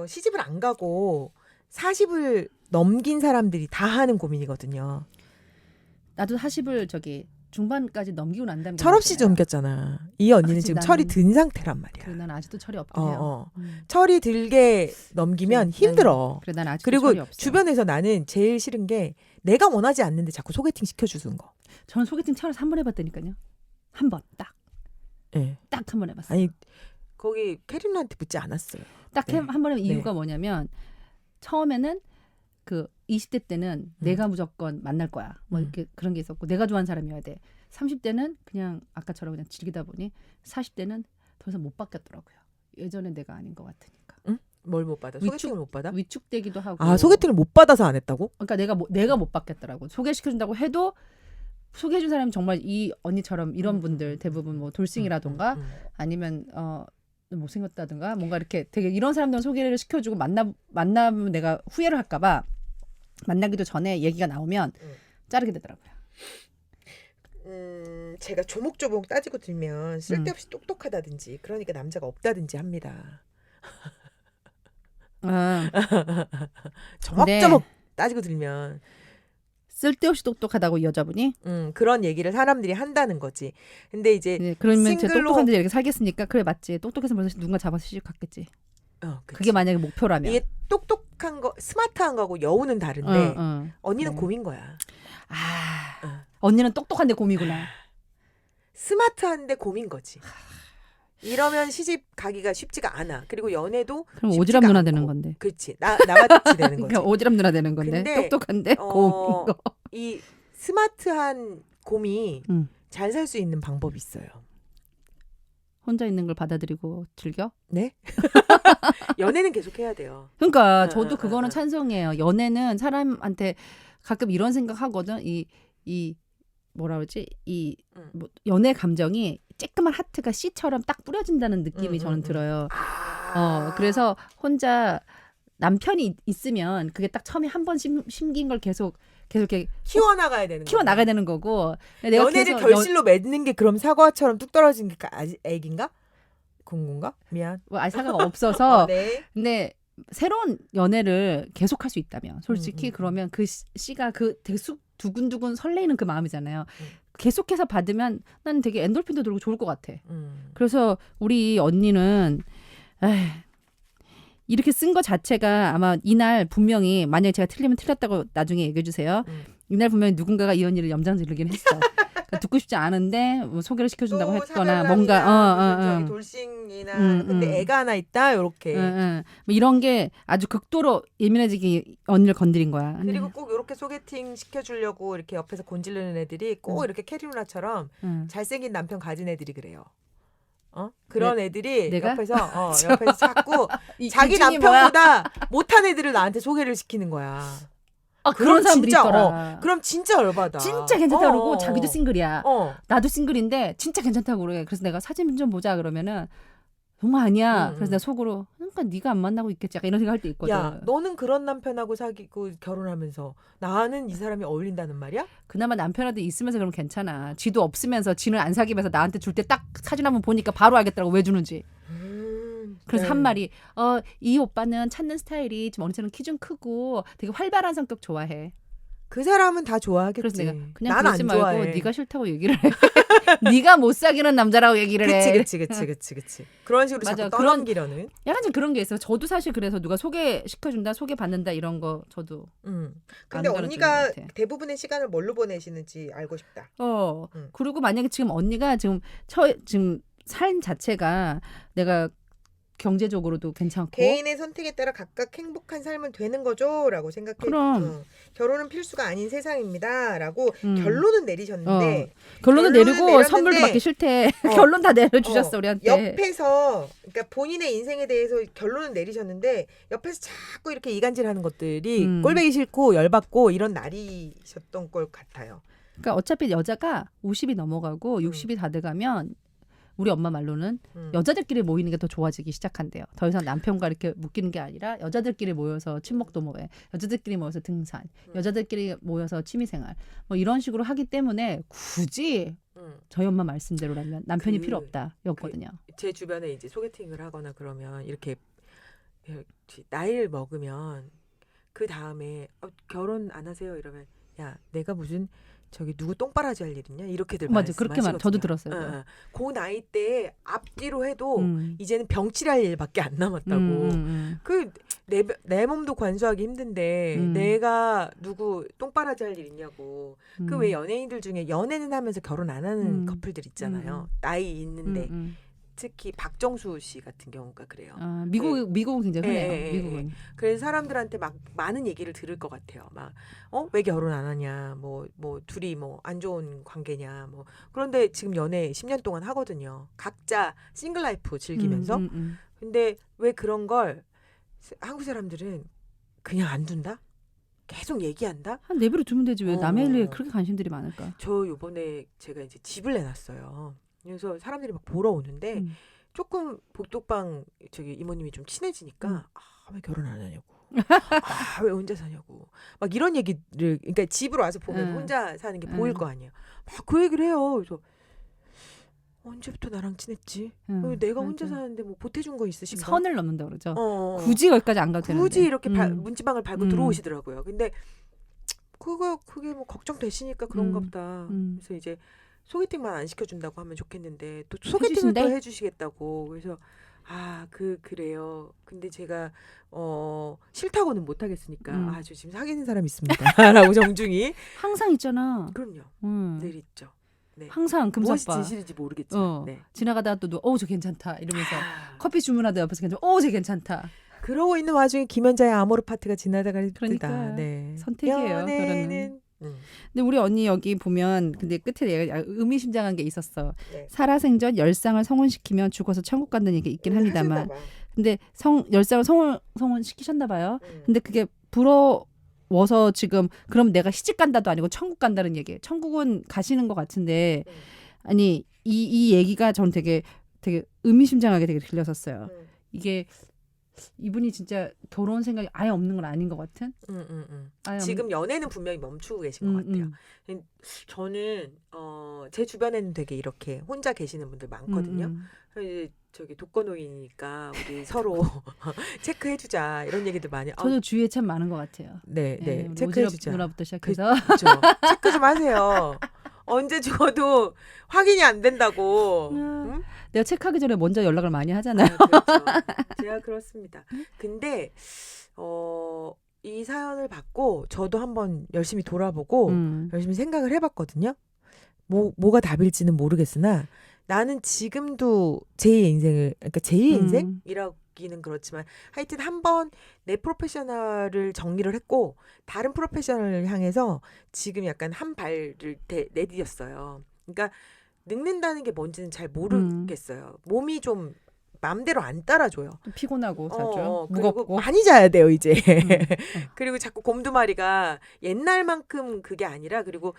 시집을 안 가고 40을 넘긴 사람들이 다 하는 고민이거든요. 나도 40을 저기 중반까지 넘기고 난 다음에 철없이 넘겼잖아. 이 언니는 아직 지금 나는- 철이 든 상태란 말이야. 그래 난 아직도 철이 없긴 해요. 철이 들게 넘기면 힘들어. 그래 난 아직도 그리고 철이 없어. 주변에서 나는 제일 싫은 게 내가 원하지 않는데 자꾸 소개팅 시켜주는 거. 전 소개팅 태어나서 한 번 해봤다니까요. 한 번 딱 예. 한 번 해봤어. 아니 거기 캐리나한테 묻지 않았어요. 딱 네. 한 번 해본 이유가 네. 뭐냐면 처음에는 그 20대 때는 내가 무조건 만날 거야. 뭐 이렇게 그런 게 있었고 내가 좋아하는 사람이어야 돼. 30대는 그냥 아까처럼 그냥 즐기다 보니 40대는 더 이상 못 바뀌었더라고요. 예전에 내가 아닌 것 같으니까. 뭘 못 받아? 소개팅을 못 받아? 위축되기도 하고. 아 소개팅을 못 받아서 안 했다고? 그러니까 내가 못 바뀌었더라고. 소개시켜준다고 해도 소개해준 사람이 정말 이 언니처럼 이런 분들 대부분 뭐 돌싱이라던가 아니면 못생겼다든가 뭔가 이렇게 되게 이런 사람들은 소개를 시켜주고 만나면 내가 후회를 할까봐 만나기도 전에 얘기가 나오면 자르게 되더라고요. 제가 조목조목 따지고 들면 쓸데없이 똑똑하다든지 그러니까 남자가 없다든지 합니다. 저먹저먹 네. 따지고 들면 쓸데없이 똑똑하다고 이 여자분이. 그런 얘기를 사람들이 한다는 거지. 근데 이제 네, 그러면 제 싱글로- 똑똑한데 이렇게 살겠으니까 그래 맞지. 똑똑해서 벌써 누군가 잡아서 시집 갔겠지. 그치. 그게 만약에 목표라면. 이게 똑똑한 거 스마트한 거하고 여우는 다른데 언니는 네. 곰인 거야. 언니는 똑똑한데 곰이구나. 스마트한데 곰인 거지. 이러면 시집 가기가 쉽지가 않아. 그리고 연애도 그럼 쉽지가 오지랖 누나 않고. 되는 건데. 그렇지. 나같이 되는 거지. 그러니까 오지랖 누나 되는 건데. 근데, 똑똑한데 곰인 거. 이 스마트한 곰이 음. 잘 살 수 있는 방법이 있어요. 혼자 있는 걸 받아들이고 즐겨? 네? 연애는 계속 해야 돼요. 그러니까 저도 그거는 찬성이에요. 연애는 사람한테 가끔 이런 생각 하거든. 이 뭐라 그러지? 뭐 연애 감정이 쬐끄만 하트가 씨처럼 딱 뿌려진다는 느낌이 저는 들어요. 그래서 혼자 남편이 있으면 그게 딱 처음에 한 번 심긴 걸 계속 이렇게 키워나가야 되는 키워 나가야 되는 거고. 내가 연애를 계속 결실로 맺는 게 그럼 사과처럼 뚝 떨어진 게 애기인가? 공군가? 미안. 사과가 없어서. 네. 근데 새로운 연애를 계속할 수 있다면 솔직히 그러면 그 씨가 그 되게 두근두근 설레이는 그 마음이잖아요. 계속해서 받으면 난 되게 엔돌핀도 들고 좋을 것 같아. 그래서 우리 언니는 이렇게 쓴 거 자체가 아마 이날 분명히 만약에 제가 틀리면 틀렸다고 나중에 얘기해 주세요. 이날 분명히 누군가가 이 언니를 염장 지르긴 했어. 그러니까 듣고 싶지 않은데 뭐 소개를 시켜준다고 또 했거나 사달람이나 뭔가 저기 돌싱이나 근데 애가 하나 있다 요렇게. 뭐 이런 게 아주 극도로 예민해지게 언니를 건드린 거야. 그리고 꼭 이렇게 소개팅 시켜주려고 이렇게 옆에서 곤질르는 애들이 꼭 이렇게 캐리누나처럼 잘생긴 남편 가진 애들이 그래요. 그런 애들이 내가? 옆에서 자꾸 이 자기 기준이 남편보다 못한 애들을 나한테 소개를 시키는 거야. 그런 사람들이 진짜, 있더라. 그럼 진짜 열받아. 진짜 괜찮다고 그러고 자기도 싱글이야. 어. 나도 싱글인데 진짜 괜찮다고 그래. 그래서 내가 사진 좀 보자 그러면은 정말 아니야. 그래서 내가 속으로 그러니까 네가 안 만나고 있겠지. 약간 이런 생각할 때 있거든. 야, 너는 그런 남편하고 사귀고 결혼하면서 나는 이 사람이 어울린다는 말이야? 그나마 남편한테 있으면서 그러면 괜찮아. 지도 없으면서 지는 안 사귀면서 나한테 줄 때 딱 사진 한번 보니까 바로 알겠더라고 왜 주는지. 그래서 네. 한 말이 이 오빠는 찾는 스타일이 좀 언니처럼 키 좀 크고 되게 활발한 성격 좋아해. 그 사람은 다 좋아하겠지. 그래서 내가 그냥 난 안 그러지 말고 좋아해. 네가 싫다고 얘기를 해. 네가 못 사귀는 남자라고 얘기를 해. 그치. 그런 식으로 맞아. 자꾸 떠넘기려는. 약간 좀 그런 게 있어요. 저도 사실 그래서 누가 소개시켜준다, 소개받는다 이런 거 저도. 근데 안 언니가 달아주는 것 같아. 대부분의 시간을 뭘로 보내시는지 알고 싶다. 그리고 만약에 지금 언니가 지금 삶 자체가 내가 경제적으로도 괜찮고. 개인의 선택에 따라 각각 행복한 삶은 되는 거죠라고 생각해. 그럼. 결혼은 필수가 아닌 세상입니다라고 음. 결론은 내리셨는데 결론은 내리고 내렸는데 선물도 받기 싫대. 결론 다 내려주셨어 우리한테. 옆에서 그러니까 본인의 인생에 대해서 결론은 내리셨는데 옆에서 자꾸 이렇게 이간질하는 것들이 꼴보기 싫고 열받고 이런 날이셨던 것 같아요. 그러니까 어차피 여자가 50이 넘어가고 60이 다 돼가면 우리 엄마 말로는 여자들끼리 모이는 게 더 좋아지기 시작한대요. 더 이상 남편과 이렇게 묶이는 게 아니라 여자들끼리 모여서 친목도모회, 여자들끼리 모여서 등산, 여자들끼리 모여서 취미생활 뭐 이런 식으로 하기 때문에 굳이 저희 엄마 말씀대로라면 남편이 필요 없다였거든요. 제 주변에 이제 소개팅을 하거나 그러면 이렇게 나이를 먹으면 그 다음에 결혼 안 하세요 이러면 야 내가 무슨 저기 누구 똥바라지 할 일 있냐 이렇게들 맞아 그렇게 말 저도 들었어요. 그 나이 때 앞뒤로 해도 이제는 병치할 일밖에 안 남았다고. 그 내 몸도 관수하기 힘든데 내가 누구 똥바라지 할 일 있냐고. 그 왜 연예인들 중에 연애는 하면서 결혼 안 하는 커플들 있잖아요. 나이 있는데 특히 박정수 씨 같은 경우가 그래요. 미국은 굉장히 흔해요. 미국은. 그래서 사람들한테 막 많은 얘기를 들을 것 같아요. 막 왜 결혼 안 하냐, 뭐 둘이 뭐 안 좋은 관계냐, 뭐 그런데 지금 연애 10년 동안 하거든요. 각자 싱글 라이프 즐기면서. 근데 왜 그런 걸 한국 사람들은 그냥 안 둔다? 계속 얘기한다? 한 내버려 두면 되지 왜 남의 일에 그렇게 관심들이 많을까? 저 요번에 제가 이제 집을 내놨어요. 그래서 사람들이 막 보러 오는데 조금 복덕방 저기 이모님이 좀 친해지니까 왜 결혼 안 하냐고. 왜 혼자 사냐고. 막 이런 얘기를 그러니까 집으로 와서 보면 혼자 사는 게 보일 거 아니에요. 막 그 얘기를 해요. 그래서 언제부터 나랑 친했지? 내가 혼자 사는데 뭐 보태준 거 있으신가? 선을 넘는다 그러죠. 굳이 여기까지 안 가도 되는데. 굳이 이렇게 문지방을 밟고 들어오시더라고요. 근데 그게 뭐 걱정되시니까 그런가 보다. 그래서 이제 소개팅만 안 시켜준다고 하면 좋겠는데 또 소개팅을 또 해주시겠다고. 그래서 그래요. 근데 제가 싫다고는 못 하겠으니까 저 지금 사귀는 사람 있습니다라고 정중히. 항상 있잖아. 그럼요. 늘 있죠. 네. 항상 금사빠. 무엇이 진실인지 모르겠지만 네. 지나가다가 또 저 괜찮다 이러면서 커피 주문하다 옆에서 괜찮아. 저 괜찮다. 그러고 있는 와중에 김연자의 아모르 파트가 지나다가 그러니까 네. 선택이에요. 결혼은. 근데 우리 언니 여기 보면 근데 끝에 내가 의미심장한 게 있었어. 네. 살아생전 열상을 성혼시키면 죽어서 천국 간다는 얘기 있긴 합니다만. 근데 열상을 성혼 시키셨나 봐요. 근데 그게 부러워서 지금 그럼 내가 시집 간다도 아니고 천국 간다는 얘기예요. 천국은 가시는 것 같은데 아니 이 얘기가 전 되게 의미심장하게 되게 들렸었어요. 이게 이분이 진짜 결혼 생각이 아예 없는 건 아닌 것 같은? 지금 연애는 분명히 멈추고 계신 것 같아요. 저는 제 주변에는 되게 이렇게 혼자 계시는 분들 많거든요. 저기 독거노인이니까 우리 서로 체크해주자 이런 얘기들 많이. 저도 주위에 참 많은 것 같아요. 네, 체크해주자. 누나부터 시작해서 그렇죠. 체크 좀 하세요. 언제 죽어도 확인이 안 된다고. 응? 내가 체크하기 전에 먼저 연락을 많이 하잖아요. 그렇죠. 제가 그렇습니다. 근데 이 사연을 받고 저도 한번 열심히 돌아보고 열심히 생각을 해봤거든요. 뭐가 답일지는 모르겠으나 나는 지금도 제2의 인생을 그러니까 제2의 인생이라기는 그렇지만 하여튼 한번 내 프로페셔널을 정리를 했고 다른 프로페셔널을 향해서 지금 약간 한 발을 내디뎠어요. 그러니까 늙는다는 게 뭔지는 잘 모르겠어요. 몸이 좀 마음대로 안 따라줘요. 피곤하고 자죠. 무겁고 많이 자야 돼요 이제. 그리고 자꾸 곰두마리가 옛날만큼 그게 아니라 그리고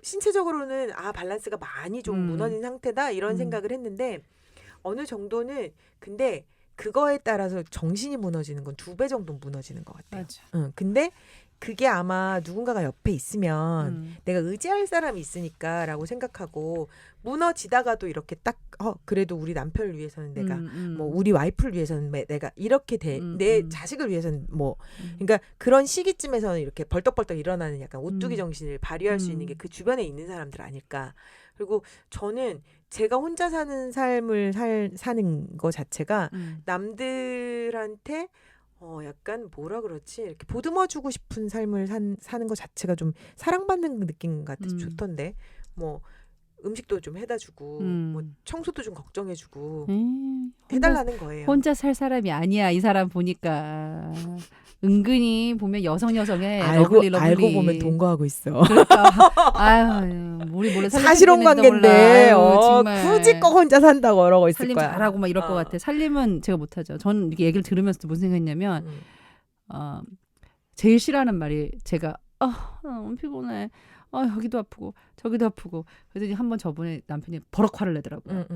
신체적으로는 밸런스가 많이 좀 무너진 상태다 이런 생각을 했는데 어느 정도는 근데 그거에 따라서 정신이 무너지는 건 2배 정도 무너지는 것 같아요. 맞아. 근데 그게 아마 누군가가 옆에 있으면 내가 의지할 사람이 있으니까라고 생각하고 무너지다가도 이렇게 딱 그래도 우리 남편을 위해서는 내가 뭐 우리 와이프를 위해서는 내가 이렇게 내 자식을 위해서는 뭐 그러니까 그런 시기쯤에서는 이렇게 벌떡벌떡 일어나는 약간 오뚜기 정신을 발휘할 수 있는 게 그 주변에 있는 사람들 아닐까. 그리고 저는 제가 혼자 사는 삶을 사는 거 자체가 남들한테 약간 뭐라 그렇지 이렇게 보듬어주고 싶은 삶을 사는 것 자체가 좀 사랑받는 느낌 같아서 좋던데 뭐 음식도 좀 해다 주고 뭐 청소도 좀 걱정해 주고 해달라는 거예요. 혼자 살 사람이 아니야. 이 사람 보니까 은근히 보면 여성에 러블리. 알고 보면 동거하고 있어. 그러니까 아유 우리 몰래 사실혼 관계인데 굳이 꼭 혼자 산다고 그러고 있을 살림 거야. 잘하고 막 이럴 것 같아. 살림은 제가 못하죠. 저는 이렇게 얘기를 들으면서 무슨 생각했냐면 제일 싫어하는 말이 제가 너무 피곤해. 여기도 아프고 저기도 아프고. 그랬더니 한번 저번에 남편이 버럭 화를 내더라고요.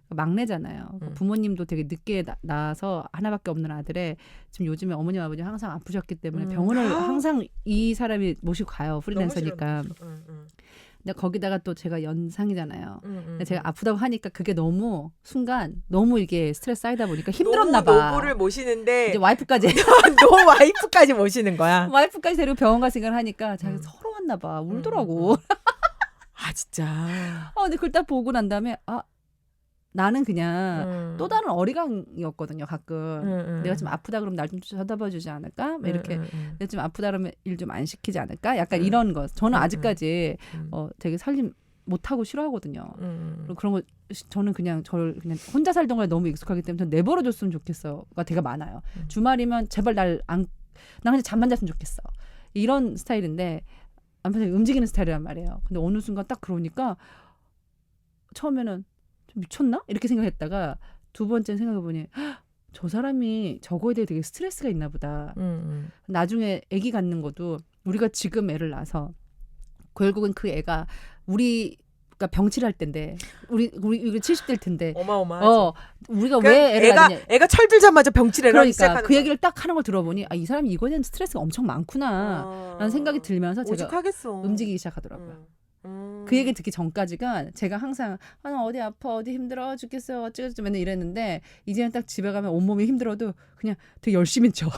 막내잖아요. 부모님도 되게 늦게 낳아서 하나밖에 없는 아들에 지금 요즘에 어머님 아버님 항상 아프셨기 때문에 병원을 항상 이 사람이 모시고 가요. 프리랜서니까. 근데 거기다가 또 제가 연상이잖아요. 근데 제가 아프다고 하니까 그게 너무 순간 너무 이게 스트레스 쌓이다 보니까 힘들었나 봐. 너무 노부를 모시는데 이제 와이프까지 너 와이프까지 모시는 거야. 와이프까지 데리고 병원 갈 생각을 하니까 자기 서러웠나 봐. 울더라고. 아 진짜. 근데 그걸 딱 보고 난 다음에 나는 그냥 또 다른 어리광이었거든요. 가끔 내가 좀 아프다 그러면 날 좀 쳐다봐 주지 않을까? 이렇게 내가 좀 아프다 그러면 일 좀 안 시키지 않을까? 약간 이런 거. 저는 아직까지 되게 살림 못하고 싫어하거든요. 그리고 그런 거 저는 그냥 저를 그냥 혼자 살던 거에 너무 익숙하기 때문에 저는 내버려 줬으면 좋겠어가 되게 많아요. 주말이면 제발 나 그냥 잠만 잤으면 좋겠어. 이런 스타일인데 남편이 움직이는 스타일이란 말이에요. 근데 어느 순간 딱 그러니까 처음에는 좀 미쳤나? 이렇게 생각했다가 두 번째 생각해보니 저 사람이 저거에 대해 되게 스트레스가 있나 보다. 나중에 아기 갖는 것도 우리가 지금 애를 낳아서 결국은 그 애가 우리가 병치를 할 텐데 우리 70대일 텐데 어마어마하지. 우리가 왜 애를 낳느냐. 애가 철들자마자 병치를 그러니까 시작하는 그 얘기를 딱 하는 걸 들어보니 이 사람이 이거에 대한 스트레스가 엄청 많구나 라는 생각이 들면서 제가 오죽하겠어. 움직이기 시작하더라고요. 그 얘기 듣기 전까지가 제가 항상 나 어디 아파 어디 힘들어 죽겠어 어쩌고저쩌고 맨날 이랬는데 이제는 딱 집에 가면 온몸이 힘들어도 그냥 되게 열심히 쳐.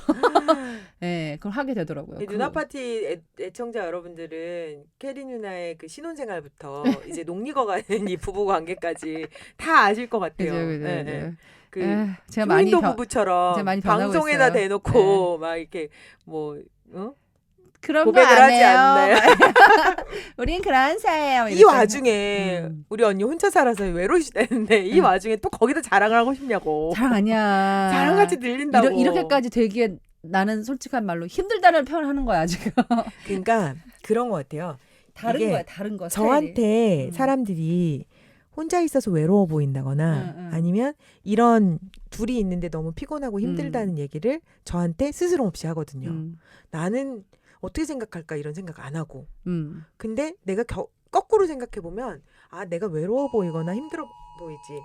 네, 그걸 하게 되더라고요. 누나 파티 애청자 여러분들은 캐리 누나의 그 신혼생활부터 이제 농리거 가는 이 부부 관계까지 다 아실 것 같아요. 그죠. 네. 그 제가 많이 쇼윈도 부부처럼 많이 방송에다 있어요. 대놓고 막 이렇게 뭐 그런 고백을 거 안 하지 해요. 않나요? 우린 그런 사이예요. 이 와중에 우리 언니 혼자 살아서 외로우시다는데 이 와중에 또 거기다 자랑을 하고 싶냐고. 자랑 아니야. 자랑같이 들린다고. 이렇게까지 되기에 나는 솔직한 말로 힘들다는 표현을 하는 거야 지금. 그러니까 그런 것 같아요. 다른 거야 다른 거. 저한테 사람들이 혼자 있어서 외로워 보인다거나 아니면 이런 둘이 있는데 너무 피곤하고 힘들다는 얘기를 저한테 스스럼 없이 하거든요. 나는 어떻게 생각할까 이런 생각 안 하고. 근데 내가 거꾸로 생각해 보면 내가 외로워 보이거나 힘들어 보이지.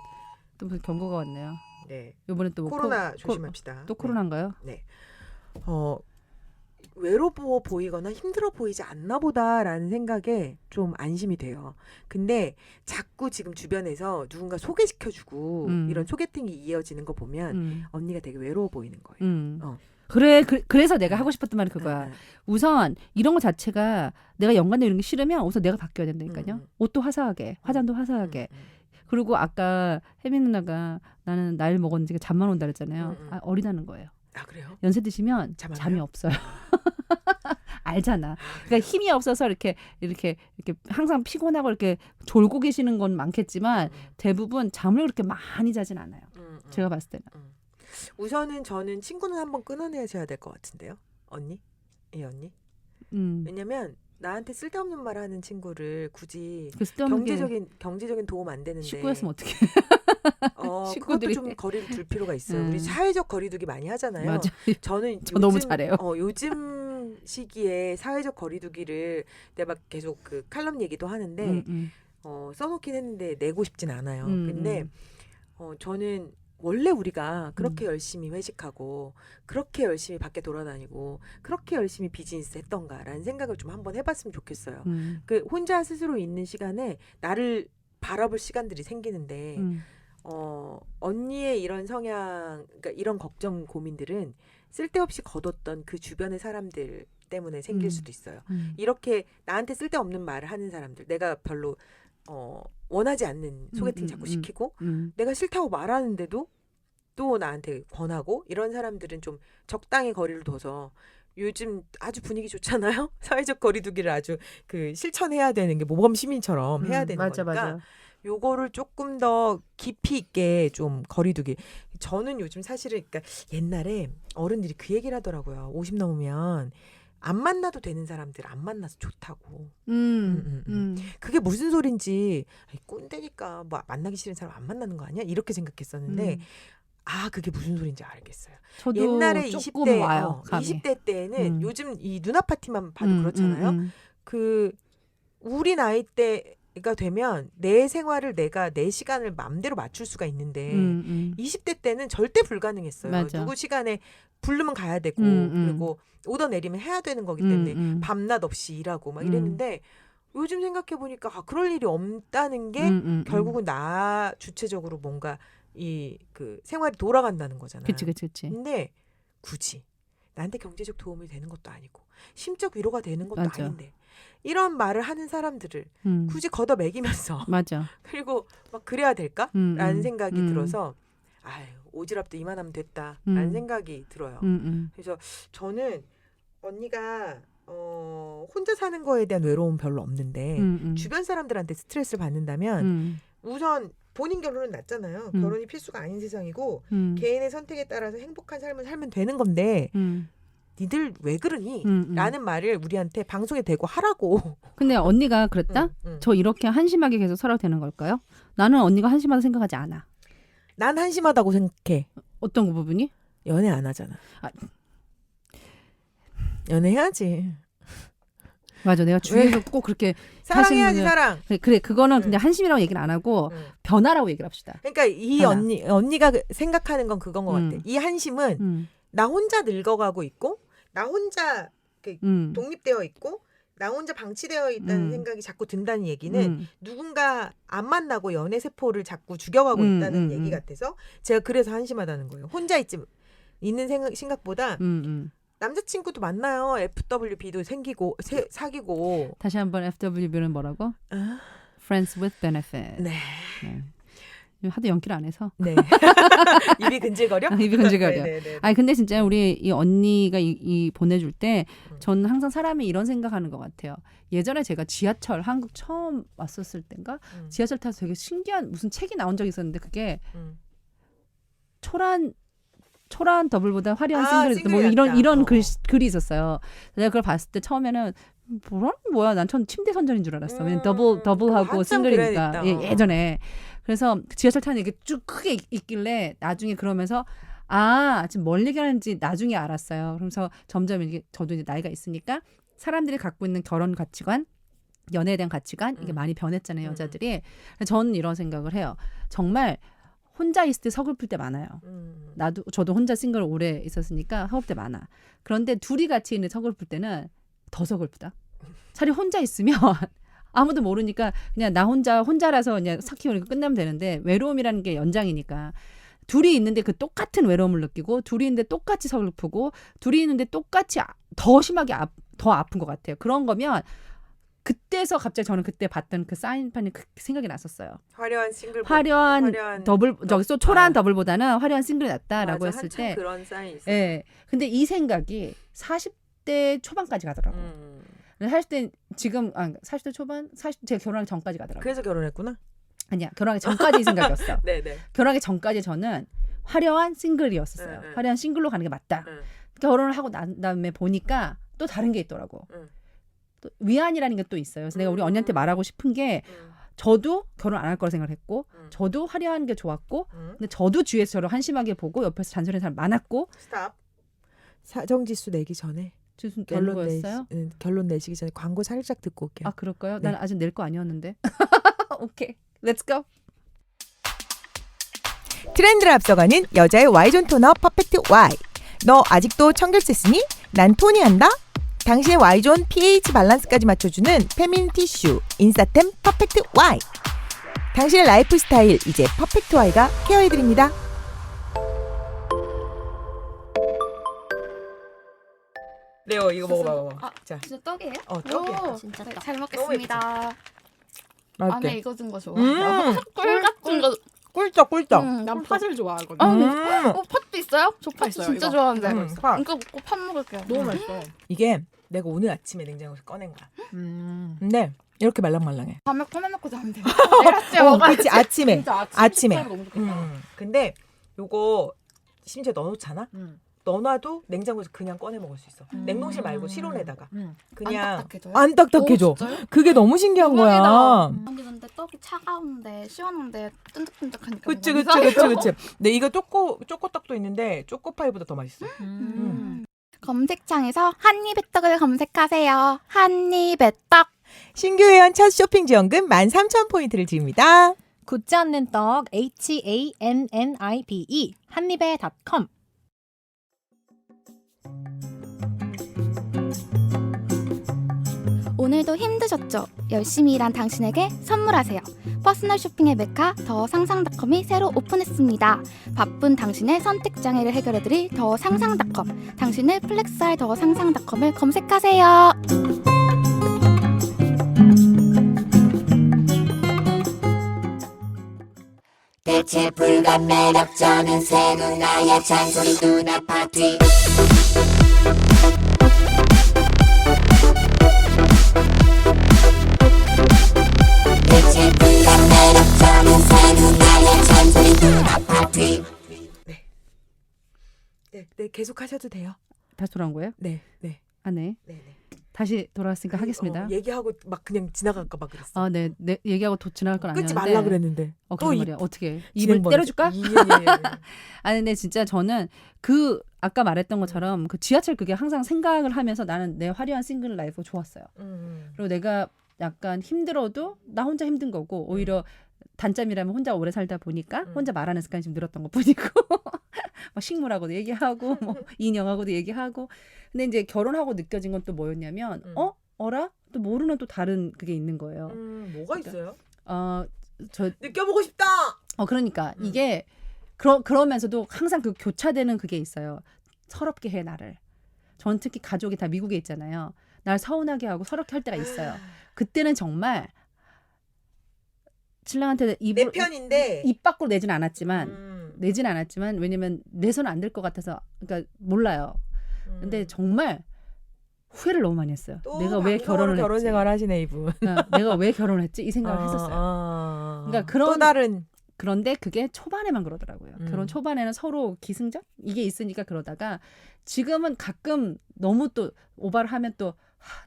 또 무슨 경고가 왔네요. 네. 이번에 또 코로나 조심합시다. 또 코로나인가요? 네. 외로워 보이거나 힘들어 보이지 않나 보다라는 생각에 좀 안심이 돼요. 근데 자꾸 지금 주변에서 누군가 소개시켜주고 이런 소개팅이 이어지는 거 보면 언니가 되게 외로워 보이는 거예요. 그래서 내가 하고 싶었던 말이 그거야. 우선 이런 거 자체가 내가 연관되어 이런 게 싫으면 우선 내가 바뀌어야 된다니까요. 옷도 화사하게, 화장도 화사하게. 그리고 아까 혜민 누나가 나는 나이를 먹었는지 잠만 온다 그랬잖아요. 어리다는 거예요. 그래요? 연세 드시면 잠이 없어요. 알잖아. 그러니까 힘이 없어서 이렇게 항상 피곤하고 이렇게 졸고 계시는 건 많겠지만 대부분 잠을 그렇게 많이 자진 않아요. 제가 봤을 때는. 우선은 저는 친구는 한번 끊어내셔야 될 것 같은데요. 언니? 이 언니? 왜냐면 나한테 쓸데없는 말 하는 친구를 굳이 경제적인 도움 안 되는데 식구였으면 어떡해. 그것도 좀 거리를 둘 필요가 있어요. 우리 사회적 거리두기 많이 하잖아요. 맞아. 저는 너무 잘해요. 요즘 시기에 사회적 거리두기를 내가 막 계속 그 칼럼 얘기도 하는데 써놓긴 했는데 내고 싶진 않아요. 근데 저는 원래 우리가 그렇게 열심히 회식하고 그렇게 열심히 밖에 돌아다니고 그렇게 열심히 비즈니스 했던가라는 생각을 좀 한번 해봤으면 좋겠어요. 그 혼자 스스로 있는 시간에 나를 바라볼 시간들이 생기는데 언니의 이런 성향, 그러니까 이런 걱정 고민들은 쓸데없이 거뒀던 그 주변의 사람들 때문에 생길 수도 있어요. 이렇게 나한테 쓸데없는 말을 하는 사람들, 내가 별로 원하지 않는 소개팅 자꾸 시키고 내가 싫다고 말하는데도 또 나한테 권하고 이런 사람들은 좀 적당히 거리를 둬서 요즘 아주 분위기 좋잖아요. 사회적 거리두기를 아주 그 실천해야 되는 게 모범 시민처럼 해야 되는 맞아, 거니까 맞아. 요거를 조금 더 깊이 있게 좀 거리두기. 저는 요즘 사실은 그러니까 옛날에 어른들이 그 얘기를 하더라고요. 50 넘으면 안 만나도 되는 사람들 안 만나서 좋다고. 그게 무슨 소린지 꼰대니까 뭐 만나기 싫은 사람 안 만나는 거 아니야? 이렇게 생각했었는데 아 그게 무슨 소린지 알겠어요. 저도 옛날에 조금 20대 와요. 감이. 20대 때는 음. 요즘 이 눈 아파트만 봐도 그렇잖아요. 그 우리 나이 때가 되면 내 생활을 내가 내 시간을 마음대로 맞출 수가 있는데 20대 때는 절대 불가능했어요. 맞아. 누구 시간에 부르면 가야 되고 그리고 오더 내리면 해야 되는 거기 때문에 밤낮 없이 일하고 막 이랬는데 요즘 생각해 보니까 아, 그럴 일이 없다는 게 결국은 나 주체적으로 뭔가 이 그 생활이 돌아간다는 거잖아요. 그치. 근데 굳이 나한테 경제적 도움이 되는 것도 아니고 심적 위로가 되는 것도 맞아. 아닌데 이런 말을 하는 사람들을 굳이 걷어 매기면서 맞아. 그리고 막 그래야 될까라는 생각이 들어서 아유 오지랖도 이만하면 됐다라는 생각이 들어요. 그래서 저는 언니가 혼자 사는 거에 대한 외로움 별로 없는데 주변 사람들한테 스트레스를 받는다면 우선 본인 결론은 났잖아요. 결혼이 필수가 아닌 세상이고 개인의 선택에 따라서 행복한 삶을 살면 되는 건데 니들 왜 그러니? 라는 말을 우리한테 방송에 대고 하라고. 근데 언니가 그랬다? 저 이렇게 한심하게 계속 살아도 되는 걸까요? 나는 언니가 한심하다 생각하지 않아. 난 한심하다고 생각해. 어떤 그 부분이? 연애 안 하잖아. 아. 연애해야지. 맞아. 내가 주위에서 꼭 그렇게 사랑해야지 하시는 사랑. 그래 그거는 근데 한심이라고 얘기를 안 하고 변화라고 얘기를 합시다. 그러니까 이 하나. 언니가 생각하는 건 그건 것 같아. 이 한심은 나 혼자 늙어가고 있고 나 혼자 독립되어 있고 나 혼자 방치되어 있다는 생각이 자꾸 든다는 얘기는 누군가 안 만나고 연애 세포를 자꾸 죽여가고 있다는 얘기 같아서 제가 그래서 한심하다는 거예요. 혼자 있는 생각보다 남자친구도 만나요. FWB도 생기고 사귀고. 다시 한번 FWB는 뭐라고? Friends with benefit. 네. 하도 연기를 안 해서. 네. 입이 근질거려? 입이 근질거려. 네네네. 아니 근데 진짜 우리 이 언니가 이 보내줄 때 저는 항상 사람이 이런 생각하는 것 같아요. 예전에 제가 지하철 한국 처음 왔었을 땐가 지하철 타서 되게 신기한 무슨 책이 나온 적이 있었는데 그게 초란 더블보다 화려한 싱글 뭐 이런 글이 있었어요. 내가 그걸 봤을 때 처음에는 뭐야 난 처음 침대 선전인 줄 알았어. 왜냐면 더블하고 싱글이니까 예전에. 그래서 지하철 타는 게 쭉 크게 있길래 나중에 그러면서 지금 뭘 얘기하는지 나중에 알았어요. 그러면서 점점 이게 저도 이제 나이가 있으니까 사람들이 갖고 있는 결혼 가치관, 연애에 대한 가치관 이게 많이 변했잖아요, 여자들이. 저는 이런 생각을 해요. 정말 혼자 있을 때 서글플 때 많아요. 저도 혼자 싱글 오래 있었으니까 서글플 때 많아. 그런데 둘이 같이 있는 서글플 때는 더 서글프다. 차라리 혼자 있으면 아무도 모르니까 그냥 나 혼자라서 그냥 삭히고 끝나면 되는데 외로움이라는 게 연장이니까 둘이 있는데 그 똑같은 외로움을 느끼고 둘이 있는데 똑같이 서글프고 둘이 있는데 똑같이 더 심하게 더 아픈 것 같아요. 그런 거면 그때서 갑자기 저는 그때 봤던 그 사인판이 생각이 났었어요. 화려한 더블 저기서 초라한 더블보다는 화려한 싱글이 낫다라고 맞아, 했을 때 그런 사인이 있어요. 예. 근데 이 생각이 40대 초반까지 가더라고요. 40대 지금 40대 초반 제가 결혼하기 전까지 가더라고요. 그래서 결혼했구나. 아니야. 결혼하기 전까지 이 생각이었어. 네네. 결혼하기 전까지 저는 화려한 싱글이었었어요. 화려한 싱글로 가는 게 맞다. 결혼을 하고 난 다음에 보니까 또 다른 게 있더라고. 또 위안이라는 게 또 있어요. 그래서 내가 우리 언니한테 말하고 싶은 게 저도 결혼 안 할 거라 생각을 했고 저도 화려한 게 좋았고 근데 저도 주위에서 저를 한심하게 보고 옆에서 잔소리하는 사람 많았고 스탑. 사정지수 내기 전에 결론 내시기 전에 광고 살짝 듣고 올게요. 아 그럴까요? 네. 난 아직 낼 거 아니었는데. 오케이, 렛츠 고. 트렌드를 앞서가는 여자의 Y존 토너 퍼펙트 Y. 너 아직도 청결제 쓰니? 난 토니한다. 당신의 Y존 pH 밸런스까지 맞춰주는 페미닌 티슈 인싸템 퍼펙트 Y. 당신의 라이프 스타일 이제 퍼펙트 Y가 케어해드립니다. 레오 이거 먹어봐. 자. 진짜 떡이에요? 떡이야. 오, 진짜 네, 떡. 잘 먹겠습니다. 맛있게. 안에 익어준 거 좋아해요. 꿀 같은 거 꿀떡 꿀떡. 난 팥을 좋아하거든. 팥도 있어요? 저 팥 있어요, 진짜 이거. 좋아하는데. 팥. 이거 먹고 팥 먹을게요. 너무 맛있어. 이게 내가 오늘 아침에 냉장고에서 꺼낸 거야. 음. 근데 이렇게 말랑말랑해. 밤에 꺼내놓고 자면 돼. 내일 아침에 먹어야지. 그치 아침에. 진짜 아침에. 식사로 너무 좋겠다. 근데 요거 심지어 넣어놓잖아. 음. 넣어놔도 냉장고에서 그냥 꺼내 먹을 수 있어. 냉동실 말고 실온에다가 음. 그냥 안 딱딱해져요? 안 딱딱해져. 오, 진짜요? 그게 너무 신기한 대박이다. 거야. 아니 근데 떡이 차가운데 시원한데 쫀득쫀득하니까 그치 뭔가 그치 이상해요. 그치 그치. 근데 이거 쪼꼬떡도 있는데 쪼꼬파이보다 더 맛있어. 검색창에서 한입의 떡을 검색하세요. 한입의 떡. 신규 회원 첫 쇼핑 지원금 13,000포인트를 드립니다. 굳지 않는 떡 HANNIBE 한입에.com. 오늘도 힘드셨죠? 열심히 일한 당신에게 선물하세요. 퍼스널 쇼핑의 메카 더 상상닷컴이 새로 오픈했습니다. 바쁜 당신의 선택 장애를 해결해드릴 더 상상닷컴. 당신을 플렉스할 더 상상닷컴을 검색하세요. 대체 불가 매력저는 새 누나의 잔소리 누나 파티 대체 불가 매력저는 새 누나의 잔소리 누나 파티 네 계속 하셔도 돼요. 다시 돌아온 거예요? 네. 아, 네. 네. 다시 돌아왔으니까 하겠습니다. 얘기하고 막 그냥 지나갈까 봐 그랬어. 아, 네. 얘기하고 지나갈 건 끊지 아니었는데. 말라 그랬는데. 그런 말이야. 어떻게? 진행 입을 번호. 때려줄까? 예. 아니 근데 진짜 저는 아까 말했던 것처럼 그 지하철 그게 항상 생각을 하면서 나는 내 화려한 싱글 라이프 좋았어요. 그리고 내가 약간 힘들어도 나 혼자 힘든 거고 오히려 단점이라면 혼자 오래 살다 보니까 혼자 말하는 습관이 좀 늘었던 것 뿐이고 막 식물하고도 얘기하고 뭐 인형하고도 얘기하고 근데 이제 결혼하고 느껴진 건 또 뭐였냐면 어라? 또 모르는 또 다른 그게 있는 거예요. 뭐가 있어요? 저 느껴보고 싶다. 그러니까 이게 그러면서도 항상 그 교차되는 그게 있어요. 서럽게 해 나를. 전 특히 가족이 다 미국에 있잖아요. 날 서운하게 하고 서럽게 할 때가 있어요. 그때는 정말 신랑한테 내 편인데 입 밖으로 내진 않았지만 왜냐면 내서는 안 될 것 같아서 그러니까 몰라요. 근데 정말 후회를 너무 많이 했어요. 내가 왜 결혼을 했지? 결혼 생활 하시네 이분. 내가 왜 결혼을 했지? 이 생각을 했었어요. 그러니까 또 다른 그런데 그게 초반에만 그러더라고요. 결혼 초반에는 서로 기승전 이게 있으니까 그러다가 지금은 가끔 너무 또 오바를 하면 또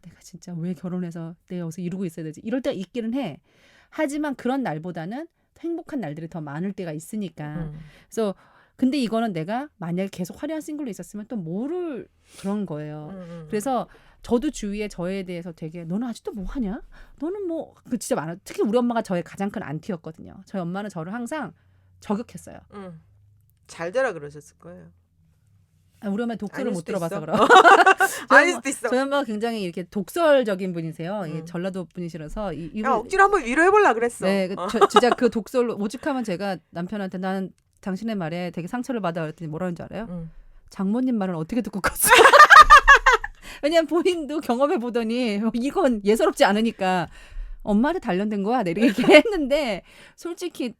내가 진짜 왜 결혼해서 내가 여기서 이러고 있어야 되지? 이럴 때가 있기는 해. 하지만 그런 날보다는 행복한 날들이 더 많을 때가 있으니까. 그래서 근데 이거는 내가 만약에 계속 화려한 싱글로 있었으면 또 모를 그런 거예요. 그래서 저도 주위에 저에 대해서 되게 너는 아직도 뭐 하냐? 너는 뭐 그 진짜 많아. 특히 우리 엄마가 저의 가장 큰 안티였거든요. 저희 엄마는 저를 항상 저격했어요. 잘 되라 그러셨을 거예요. 우리 엄마 독서를 아닐 못 수도 들어봐서 있어. 그럼. 아닐 수도 있어. 저희 엄마가 굉장히 이렇게 독설적인 분이세요. 이게 전라도 분이시라서 야, 억지로 한번 위로해보려 그랬어. 네, 진짜 그 독설로 오죽하면 제가 남편한테 나는 당신의 말에 되게 상처를 받아 그랬더니 뭐라는 줄 알아요? 장모님 말은 어떻게 듣고 컸어? 왜냐면 본인도 경험해 보더니 이건 예사롭지 않으니까 엄마한테 단련된 거야. 내 이렇게 했는데 솔직히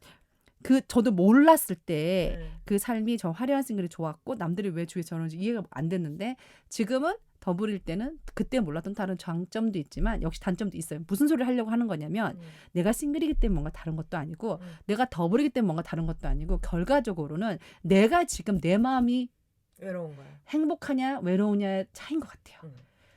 저도 몰랐을 때 그 삶이 저 화려한 싱글이 좋았고 남들이 왜 주위에 저러는지 이해가 안 됐는데 지금은 더불일 때는 그때 몰랐던 다른 장점도 있지만 역시 단점도 있어요. 무슨 소리를 하려고 하는 거냐면 내가 싱글이기 때문에 뭔가 다른 것도 아니고 내가 더블이기 때문에 뭔가 다른 것도 아니고 결과적으로는 내가 지금 내 마음이 외로운 거야. 행복하냐 외로우냐의 차이인 것 같아요.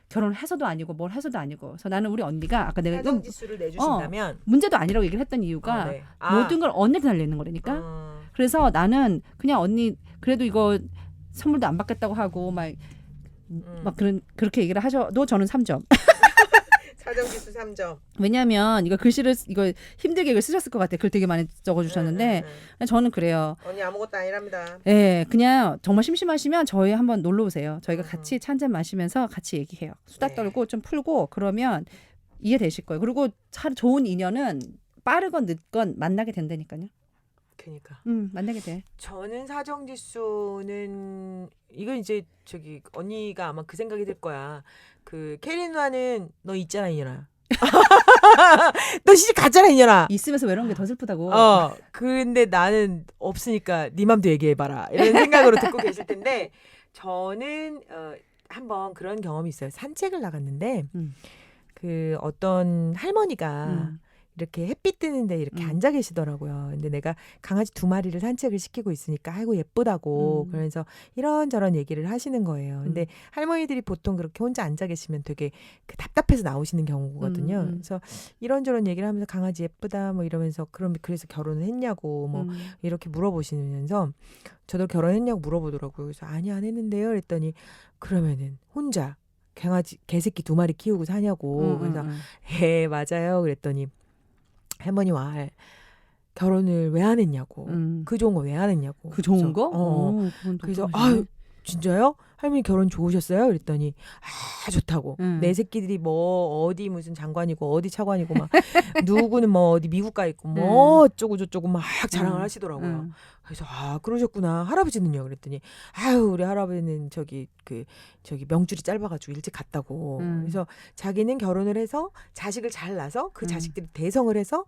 결혼을 해서도 아니고 뭘 해서도 아니고. 그래서 나는 우리 언니가 아까 내가 사정 지수를 내주신다면 문제도 아니라고 얘기를 했던 이유가 네. 모든 걸 언니한테 달리는 거라니까. 그래서 나는 그냥 언니 그래도 이거 선물도 안 받겠다고 하고 막 그렇게 얘기를 하셔도 저는 3점. 사정지수 3점. 왜냐하면 이거 글씨를 이거 힘들게 이걸 쓰셨을 것 같아요. 글 되게 많이 적어주셨는데 저는 그래요. 언니 아무것도 아니랍니다. 네, 그냥 정말 심심하시면 저희 한번 놀러 오세요. 저희가 같이 차 한잔 마시면서 같이 얘기해요. 수다 떨고 좀 풀고 그러면 이해되실 거예요. 그리고 좋은 인연은 빠르건 늦건 만나게 된다니까요. 그러니까. 만나게 돼. 저는 사정지수는 이건 이제 언니가 아마 그 생각이 들 거야. 그 캐리 누나는 너 있잖아 이년아. 너 시집 갔잖아 이년아. 있으면서 외로운 게 더 슬프다고. 근데 나는 없으니까 네 맘도 얘기해봐라 이런 생각으로 듣고 계실 텐데 저는 한번 그런 경험이 있어요. 산책을 나갔는데 그 어떤 할머니가 이렇게 햇빛 뜨는데 이렇게 앉아 계시더라고요. 근데 내가 강아지 2마리를 산책을 시키고 있으니까 아이고 예쁘다고 그러면서 이런저런 얘기를 하시는 거예요. 근데 할머니들이 보통 그렇게 혼자 앉아 계시면 되게 그 답답해서 나오시는 경우거든요. 그래서 이런저런 얘기를 하면서 강아지 예쁘다 뭐 이러면서 그래서 결혼을 했냐고 뭐 이렇게 물어보시면서 저도 결혼했냐고 물어보더라고요. 그래서 아니 안 했는데요. 그랬더니 그러면은 혼자 개새끼 2마리 키우고 사냐고. 그래서 예 맞아요. 그랬더니 할머니와 결혼을 왜 안 했냐고. 그 좋은 거 왜 안 했냐고. 그 좋은 거? 그래서 아유 진짜요? 할머니 결혼 좋으셨어요? 그랬더니 좋다고. 내 새끼들이 뭐 어디 무슨 장관이고 어디 차관이고 막 누구는 뭐 어디 미국 가 있고 뭐 어쩌고 저쩌고 막 자랑을 하시더라고요. 그래서 그러셨구나. 할아버지는요? 그랬더니 아유 우리 할아버지는 저기 명줄이 짧아가지고 일찍 갔다고. 그래서 자기는 결혼을 해서 자식을 잘 낳아서 그 자식들이 대성을 해서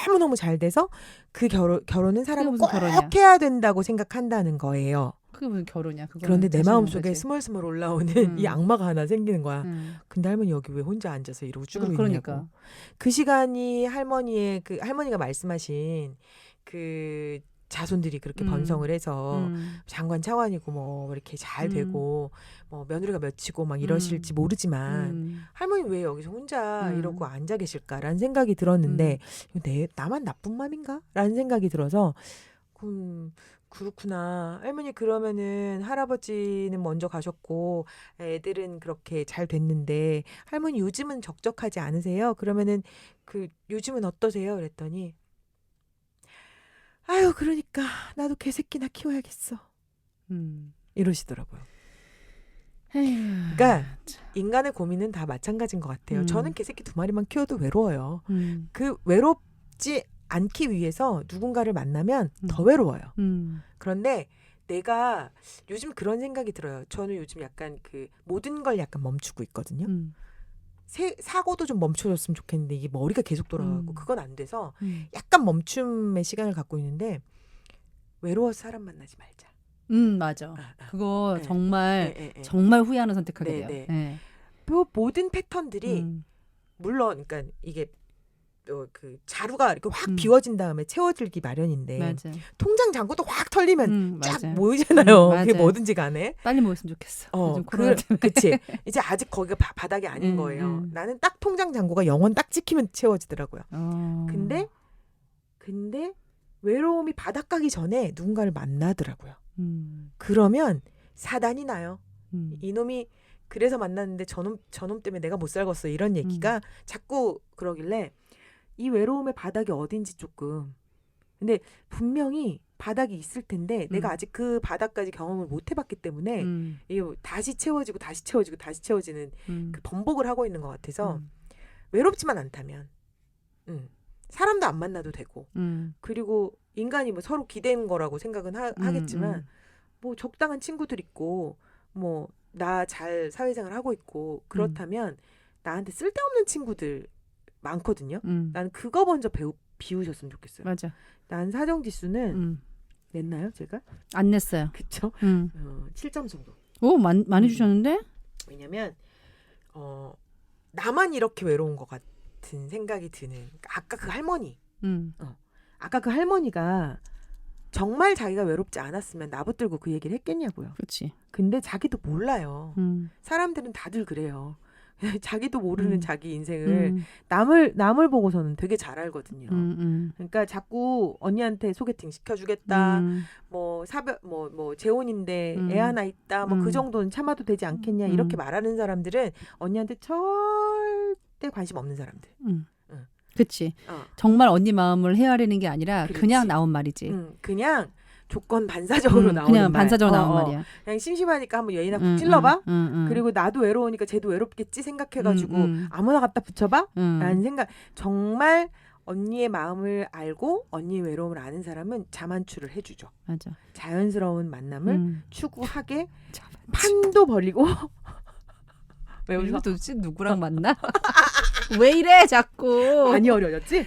너무너무 잘 돼서 그 결혼은 사람은 꼭 해야 된다고 생각한다는 거예요. 그게 무슨 결혼이야? 그런데 내 마음속에 스멀스멀 올라오는 이 악마가 하나 생기는 거야. 근데 할머니 여기 왜 혼자 앉아서 이러고 쭈그리고 그러니까. 있냐고. 그 시간이 할머니가 말씀하신 그 자손들이 그렇게 번성을 해서 장관 차관이고 뭐 이렇게 잘 되고 뭐 며느리가 몇이고 막 이러실지 모르지만 할머니 왜 여기서 혼자 이러고 앉아 계실까라는 생각이 들었는데 나만 나쁜 맘인가? 라는 생각이 들어서 그렇구나. 할머니 그러면은 할아버지는 먼저 가셨고 애들은 그렇게 잘 됐는데 할머니 요즘은 적적하지 않으세요? 그러면은 요즘은 어떠세요? 그랬더니 아유 그러니까 나도 개새끼나 키워야겠어. 이러시더라고요. 그러니까 인간의 고민은 다 마찬가지인 것 같아요. 저는 개새끼 2마리만 키워도 외로워요. 그 외롭지 않기 위해서 누군가를 만나면 더 외로워요. 그런데 내가 요즘 그런 생각이 들어요. 저는 요즘 약간 모든 걸 약간 멈추고 있거든요. 사고도 좀 멈춰졌으면 좋겠는데 이게 머리가 계속 돌아가고 그건 안 돼서 약간 멈춤의 시간을 갖고 있는데 외로워서 사람 만나지 말자. 맞아. 그거 네. 정말 정말 후회하는 선택하게 돼요. 네. 네. 모든 패턴들이 물론 그러니까 이게 자루가 이렇게 확 비워진 다음에 채워지기 마련인데 맞아. 통장 잔고도 확 털리면 쫙 맞아. 모이잖아요. 그게 맞아요. 뭐든지 간에. 빨리 모였으면 좋겠어. 요즘 코로나 때문에. 그치. 이제 아직 거기가 바닥이 아닌 거예요. 나는 딱 통장 잔고가 영원 딱 찍히면 채워지더라고요. 근데 외로움이 바닥 가기 전에 누군가를 만나더라고요. 그러면 사단이 나요. 이놈이 그래서 만났는데 저놈 때문에 내가 못 살겠어 이런 얘기가 자꾸 그러길래 이 외로움의 바닥이 어딘지 조금. 근데 분명히 바닥이 있을 텐데 내가 아직 그 바닥까지 경험을 못 해봤기 때문에 이게 다시 채워지고 다시 채워지고 다시 채워지는 그 번복을 하고 있는 것 같아서 외롭지만 않다면 사람도 안 만나도 되고 그리고 인간이 뭐 서로 기대는 거라고 생각은 하겠지만 뭐 적당한 친구들 있고 뭐 나 잘 사회생활 하고 있고 그렇다면 나한테 쓸데없는 친구들 많거든요. 나는 그거 먼저 비우셨으면 좋겠어요. 맞아. 난 사정지수는 냈나요 제가? 안 냈어요. 그쵸? 7점 정도. 오 많이 주셨는데? 왜냐면 나만 이렇게 외로운 것 같은 생각이 드는 아까 그 할머니 아까 그 할머니가 정말 자기가 외롭지 않았으면 나붙들고 그 얘기를 했겠냐고요. 그렇지. 근데 자기도 몰라요. 사람들은 다들 그래요. 자기도 모르는 자기 인생을 남을 보고서는 되게 잘 알거든요. 그러니까 자꾸 언니한테 소개팅 시켜주겠다. 뭐 사별 뭐 재혼인데 애 하나 있다. 뭐 그 정도는 참아도 되지 않겠냐 이렇게 말하는 사람들은 언니한테 절대 관심 없는 사람들. 그렇지. 정말 언니 마음을 헤아리는 게 아니라 그렇지. 그냥 나온 말이지. 그냥 조건 반사적으로 나오는 그냥 말. 반사적으로 나온 말이야. 그냥 심심하니까 한번 얘나 푹 찔러봐. 그리고 나도 외로우니까 쟤도 외롭겠지 생각해가지고 아무나 갖다 붙여봐. 라는 생각. 정말 언니의 마음을 알고 언니의 외로움을 아는 사람은 자만추를 해주죠. 맞아. 자연스러운 만남을 추구하게 판도 벌리고. 왜 이거 웃어? 도대체 누구랑 만나? 왜 이래 자꾸. 많이 어려졌지?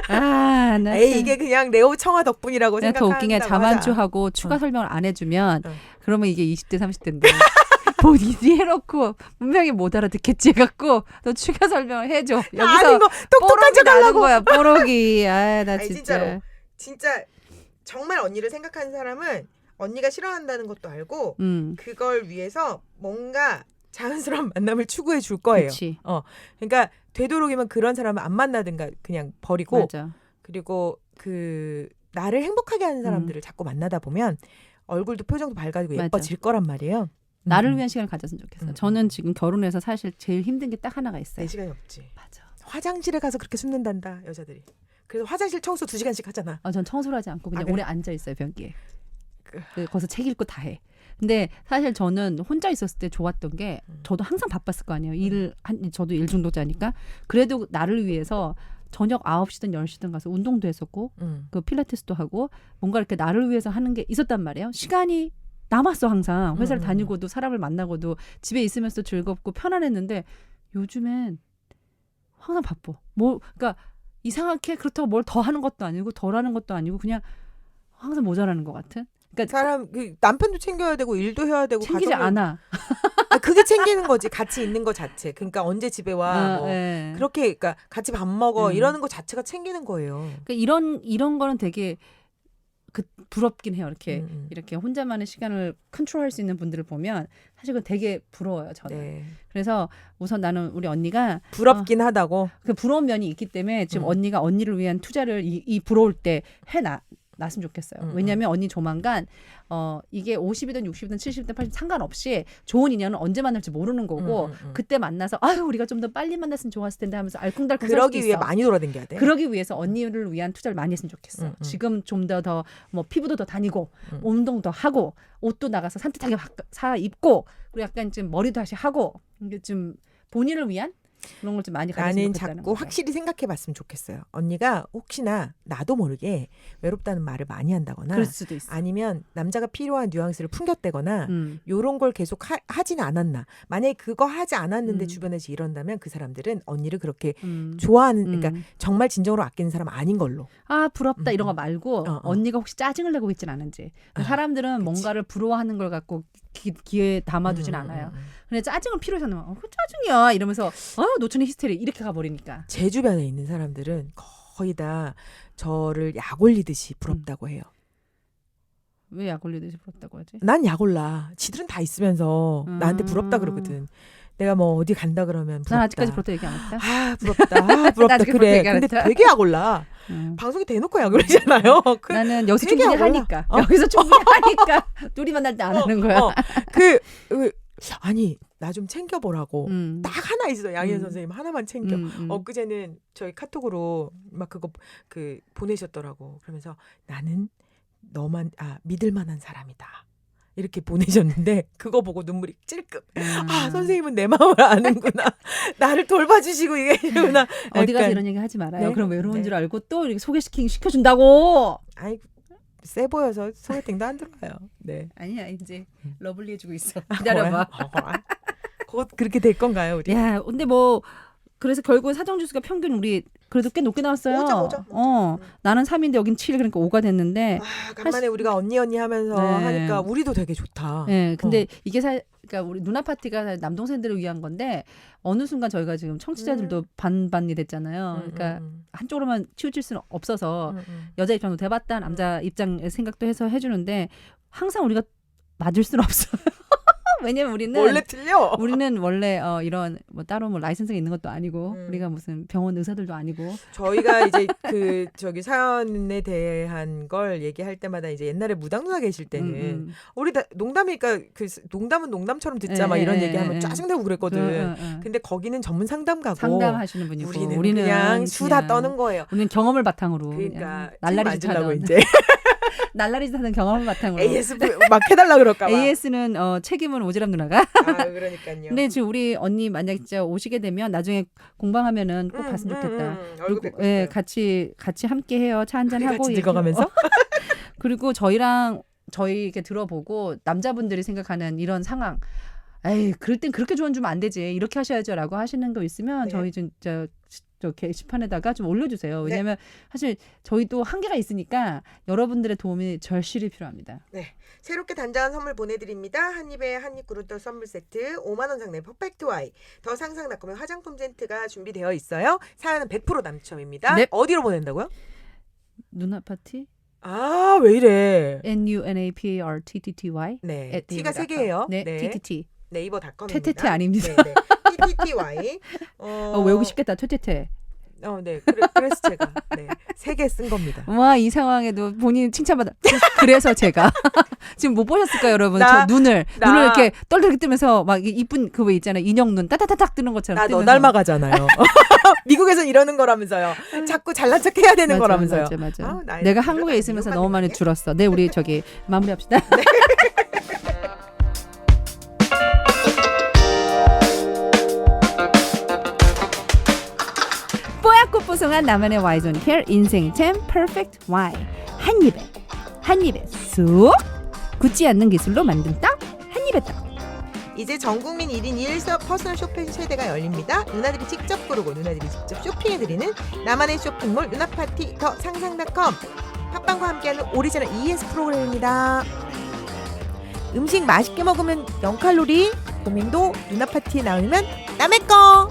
아, 나 에이 참. 이게 그냥 레오 청아 덕분이라고 내가 더 생각한다고 웃긴 게 하자. 자만추하고 추가 설명을 안 해주면 어. 그러면 이게 20대 30대인데 본인이 해놓고 분명히 못 알아듣겠지 해갖고 너 추가 설명을 해줘. 아닌 여기서 거 똑똑한 뽀록이 척 나는 하려고. 거야. 뽀록이. 아, 나 아니, 진짜. 진짜로. 진짜 정말 언니를 생각하는 사람은 언니가 싫어한다는 것도 알고 그걸 위해서 뭔가 자연스러운 만남을 추구해 줄 거예요. 그렇지. 그러니까 되도록이면 그런 사람은 안 만나든가 그냥 버리고 맞아. 그리고 그 나를 행복하게 하는 사람들을 자꾸 만나다 보면 얼굴도 표정도 밝아지고 맞아. 예뻐질 거란 말이에요. 나를 위한 시간을 가졌으면 좋겠어. 음. 저는 지금 결혼해서 사실 제일 힘든 게 딱 하나가 있어요. 내 시간이 없지. 맞아. 화장실에 가서 그렇게 숨는단다 여자들이. 그래서 화장실 청소 2시간씩 하잖아. 전 청소를 하지 않고 그냥 그래? 오래 앉아 있어요 변기에. 그- 거기서 책 읽고 다 해. 근데 사실 저는 혼자 있었을 때 좋았던 게 저도 항상 바빴을 거 아니에요. 저도 일 중독자니까. 그래도 나를 위해서 저녁 9시든 10시든 가서 운동도 했었고 그 필라테스도 하고 뭔가 이렇게 나를 위해서 하는 게 있었단 말이에요. 시간이 남았어 항상. 회사를 다니고도 사람을 만나고도 집에 있으면서 즐겁고 편안했는데 요즘엔 항상 바빠. 그러니까 이상하게 그렇다고 뭘 더 하는 것도 아니고 덜 하는 것도 아니고 그냥 항상 모자라는 것 같은. 그러니까 사람 그 남편도 챙겨야 되고 일도 해야 되고 챙기지 가정을- 않아. 그게 챙기는 거지. 같이 있는 거 자체. 그러니까 언제 집에 와. 뭐 예. 그렇게 그러니까 같이 밥 먹어 음. 이러는 거 자체가 챙기는 거예요. 그러니까 이런 거는 되게 부럽긴 해요. 이렇게 혼자만의 시간을 컨트롤할 수 있는 분들을 보면 사실 그건 되게 부러워요. 저는. 네. 그래서 우선 나는 우리 언니가 부럽긴 하다고. 그 부러운 면이 있기 때문에 지금 언니가 언니를 위한 투자를 이 부러울 때 놨으면 좋겠어요. 왜냐하면 언니 조만간 이게 50이든 60이든 70이든 80이든 상관없이 좋은 인연은 언제 만날지 모르는 거고 그때 만나서 아유 우리가 좀 더 빨리 만났으면 좋았을 텐데 하면서 알콩달콩 살 수도 그러기 위해 있어. 많이 돌아다녀야 돼. 그러기 위해서 언니를 위한 투자를 많이 했으면 좋겠어. 지금 좀 더 뭐 피부도 더 다니고 운동도 하고 옷도 나가서 산뜻하게 사 입고 그리고 약간 좀 머리도 다시 하고 이게 좀 본인을 위한 그런 걸 좀 많이 가졌으면 나는 좋겠다는 자꾸 거죠. 확실히 생각해봤으면 좋겠어요. 언니가 혹시나 나도 모르게 외롭다는 말을 많이 한다거나 그럴 수도 있어. 아니면 남자가 필요한 뉘앙스를 풍겼대거나 요런 걸 계속 하진 않았나. 만약에 그거 하지 않았는데 주변에서 이런다면 그 사람들은 언니를 그렇게 좋아하는 그러니까 정말 진정으로 아끼는 사람 아닌 걸로. 아 부럽다 이런 거 말고 언니가 혹시 짜증을 내고 있진 않은지. 사람들은 그치. 뭔가를 부러워하는 걸 갖고 귀에 담아두진 않아요. 근데 짜증을 필요해서 하는 거야. 그 짜증이야 이러면서 노천의 히스테리 이렇게 가버리니까. 제 주변에 있는 사람들은 거의 다 저를 약 올리듯이 부럽다고 해요. 왜 약 올리듯이 부럽다고 하지? 난 약 올라. 지들은 다 있으면서 나한테 부럽다 그러거든. 내가 뭐 어디 간다 그러면 부럽다. 난 아직까지 부럽다 얘기 안 했다. 아 부럽다. 아 부럽다. 아직까지 그래. 부럽다 얘기 안 근데 했다. 되게 약 올라. 방송에 대놓고 약 올리잖아요. 나는 여기서 되게 충분히 약 올라. 하니까. 여기서 충분히 하니까 둘이 만날 때 안 하는 거야. 아니 나 좀 챙겨보라고. 딱 하나 있어. 양희은 선생님 하나만 챙겨. 엊그제는 저희 카톡으로 막 그거 보내셨더라고. 그러면서 나는 너만 믿을 만한 사람이다. 이렇게 보내셨는데 그거 보고 눈물이 찔끔. 아 선생님은 내 마음을 아는구나. 나를 돌봐주시고 이게구나. 어디 가서 이런 얘기 하지 말아요. 네? 그럼 외로운 네. 줄 알고 또 이렇게 소개시켜준다고. 아이 세 보여서 소개팅도 안 들어가요. 네. 아니야 이제 러블리 해주고 있어. 뭐야? 기다려봐. 곧 그렇게 될 건가요, 우리? 야, 근데 뭐 그래서 결국에 사정지수가 평균 우리 그래도 꽤 높게 나왔어요. 오자. 나는 3인데 여긴 7 그러니까 5가 됐는데. 간만에 우리가 언니 하면서 네. 하니까 우리도 되게 좋다. 네, 근데 이게 그러니까 우리 누나 파티가 남동생들을 위한 건데 어느 순간 저희가 지금 청취자들도 반반이 됐잖아요. 그러니까 한쪽으로만 치우칠 수는 없어서 여자 입장도 대봤다 남자 입장 생각도 해서 해주는데 항상 우리가 맞을 수는 없어요. 왜냐면 우리는 원래 이런 뭐 따로 뭐 라이선스가 있는 것도 아니고 우리가 무슨 병원 의사들도 아니고 저희가 이제 저기 사연에 대한 걸 얘기할 때마다 이제 옛날에 무당 누나 계실 때는 우리 다 농담이니까 농담은 농담처럼 듣자 막 이런 얘기하면 짜증내고 그랬거든. 근데 거기는 전문 상담가고 상담하시는 분이고 우리는 그냥 수다 떠는 거예요. 우리는 경험을 바탕으로 그러니까 날라리 짓 하던 이제 날라리 짓 하던 경험을 바탕으로 AS 막 해달라 그럴까 봐. AS는 책임은 오지랖 누나가. 그러니까요. 근데 지금 우리 언니 만약 진짜 오시게 되면 나중에 공방하면은 꼭 봤으면 좋겠다. 그리고 같이 함께 해요. 차 한잔 하고 같이 늙어가면서. 그리고 저희 이렇게 들어보고 남자분들이 생각하는 이런 상황. 에이 그럴 땐 그렇게 조언 주면 안 되지. 이렇게 하셔야죠라고 하시는 거 있으면 네. 저희 진짜 저 게시판에다가 좀 올려주세요. 왜냐하면 사실 저희도 한계가 있으니까 여러분들의 도움이 절실히 필요합니다. 새롭게 단장한 선물 보내드립니다. 한입에 한입그루터 선물 세트 5만 원 상당의 퍼펙트 와이 더 상상닷컴의 화장품 센트가 준비되어 있어요. 사연은 100% 당첨입니다. 네. 어디로 보낸다고요? 누나 파티 아, 왜 이래? NUNAPARTTTY 네, T가 3개예요. 네, TTT. 네이버닷컴입니다. 퇴퇴퇴 아닙니다. 네, 네. TTTY. 외우고 싶겠다. 퇴퇴퇴. 네. 그래서 제가 3개 쓴 겁니다. 와, 이 상황에도 본인 칭찬받아. 그래서 제가 지금 못 보셨을까요, 여러분? 나- 저 눈을 나- 이렇게 떨떨게 뜨면서 막 이쁜 그 왜 있잖아요. 인형 눈 따다다닥 뜨는 것처럼 나 너 뜨면서. 닮아가잖아요. 미국에서 이러는 거라면서요. 자꾸 잘난 척 해야 되는 거라면서요. 맞아. 아우, 나 내가 이거 한국에 있으면서 이것만 너무 많이 생각해? 줄었어. 네, 우리 저기 마무리합시다. 뽀얗고 뽀송한 나만의 Y존 케어 인생템 퍼펙트 Y 한 입에 쑥 굳지 않는 기술로 만든 떡 한 입에 떡. 이제 전 국민 1인 1서 퍼스널 쇼핑 세대가 열립니다. 누나들이 직접 고르고 누나들이 직접 쇼핑해드리는 나만의 쇼핑몰 누나파티 더 상상닷컴 팟빵과 함께하는 오리지널 ES 프로그램입니다. 음식 맛있게 먹으면 0칼로리, 고민도 누나 파티에 나오면 남의 거.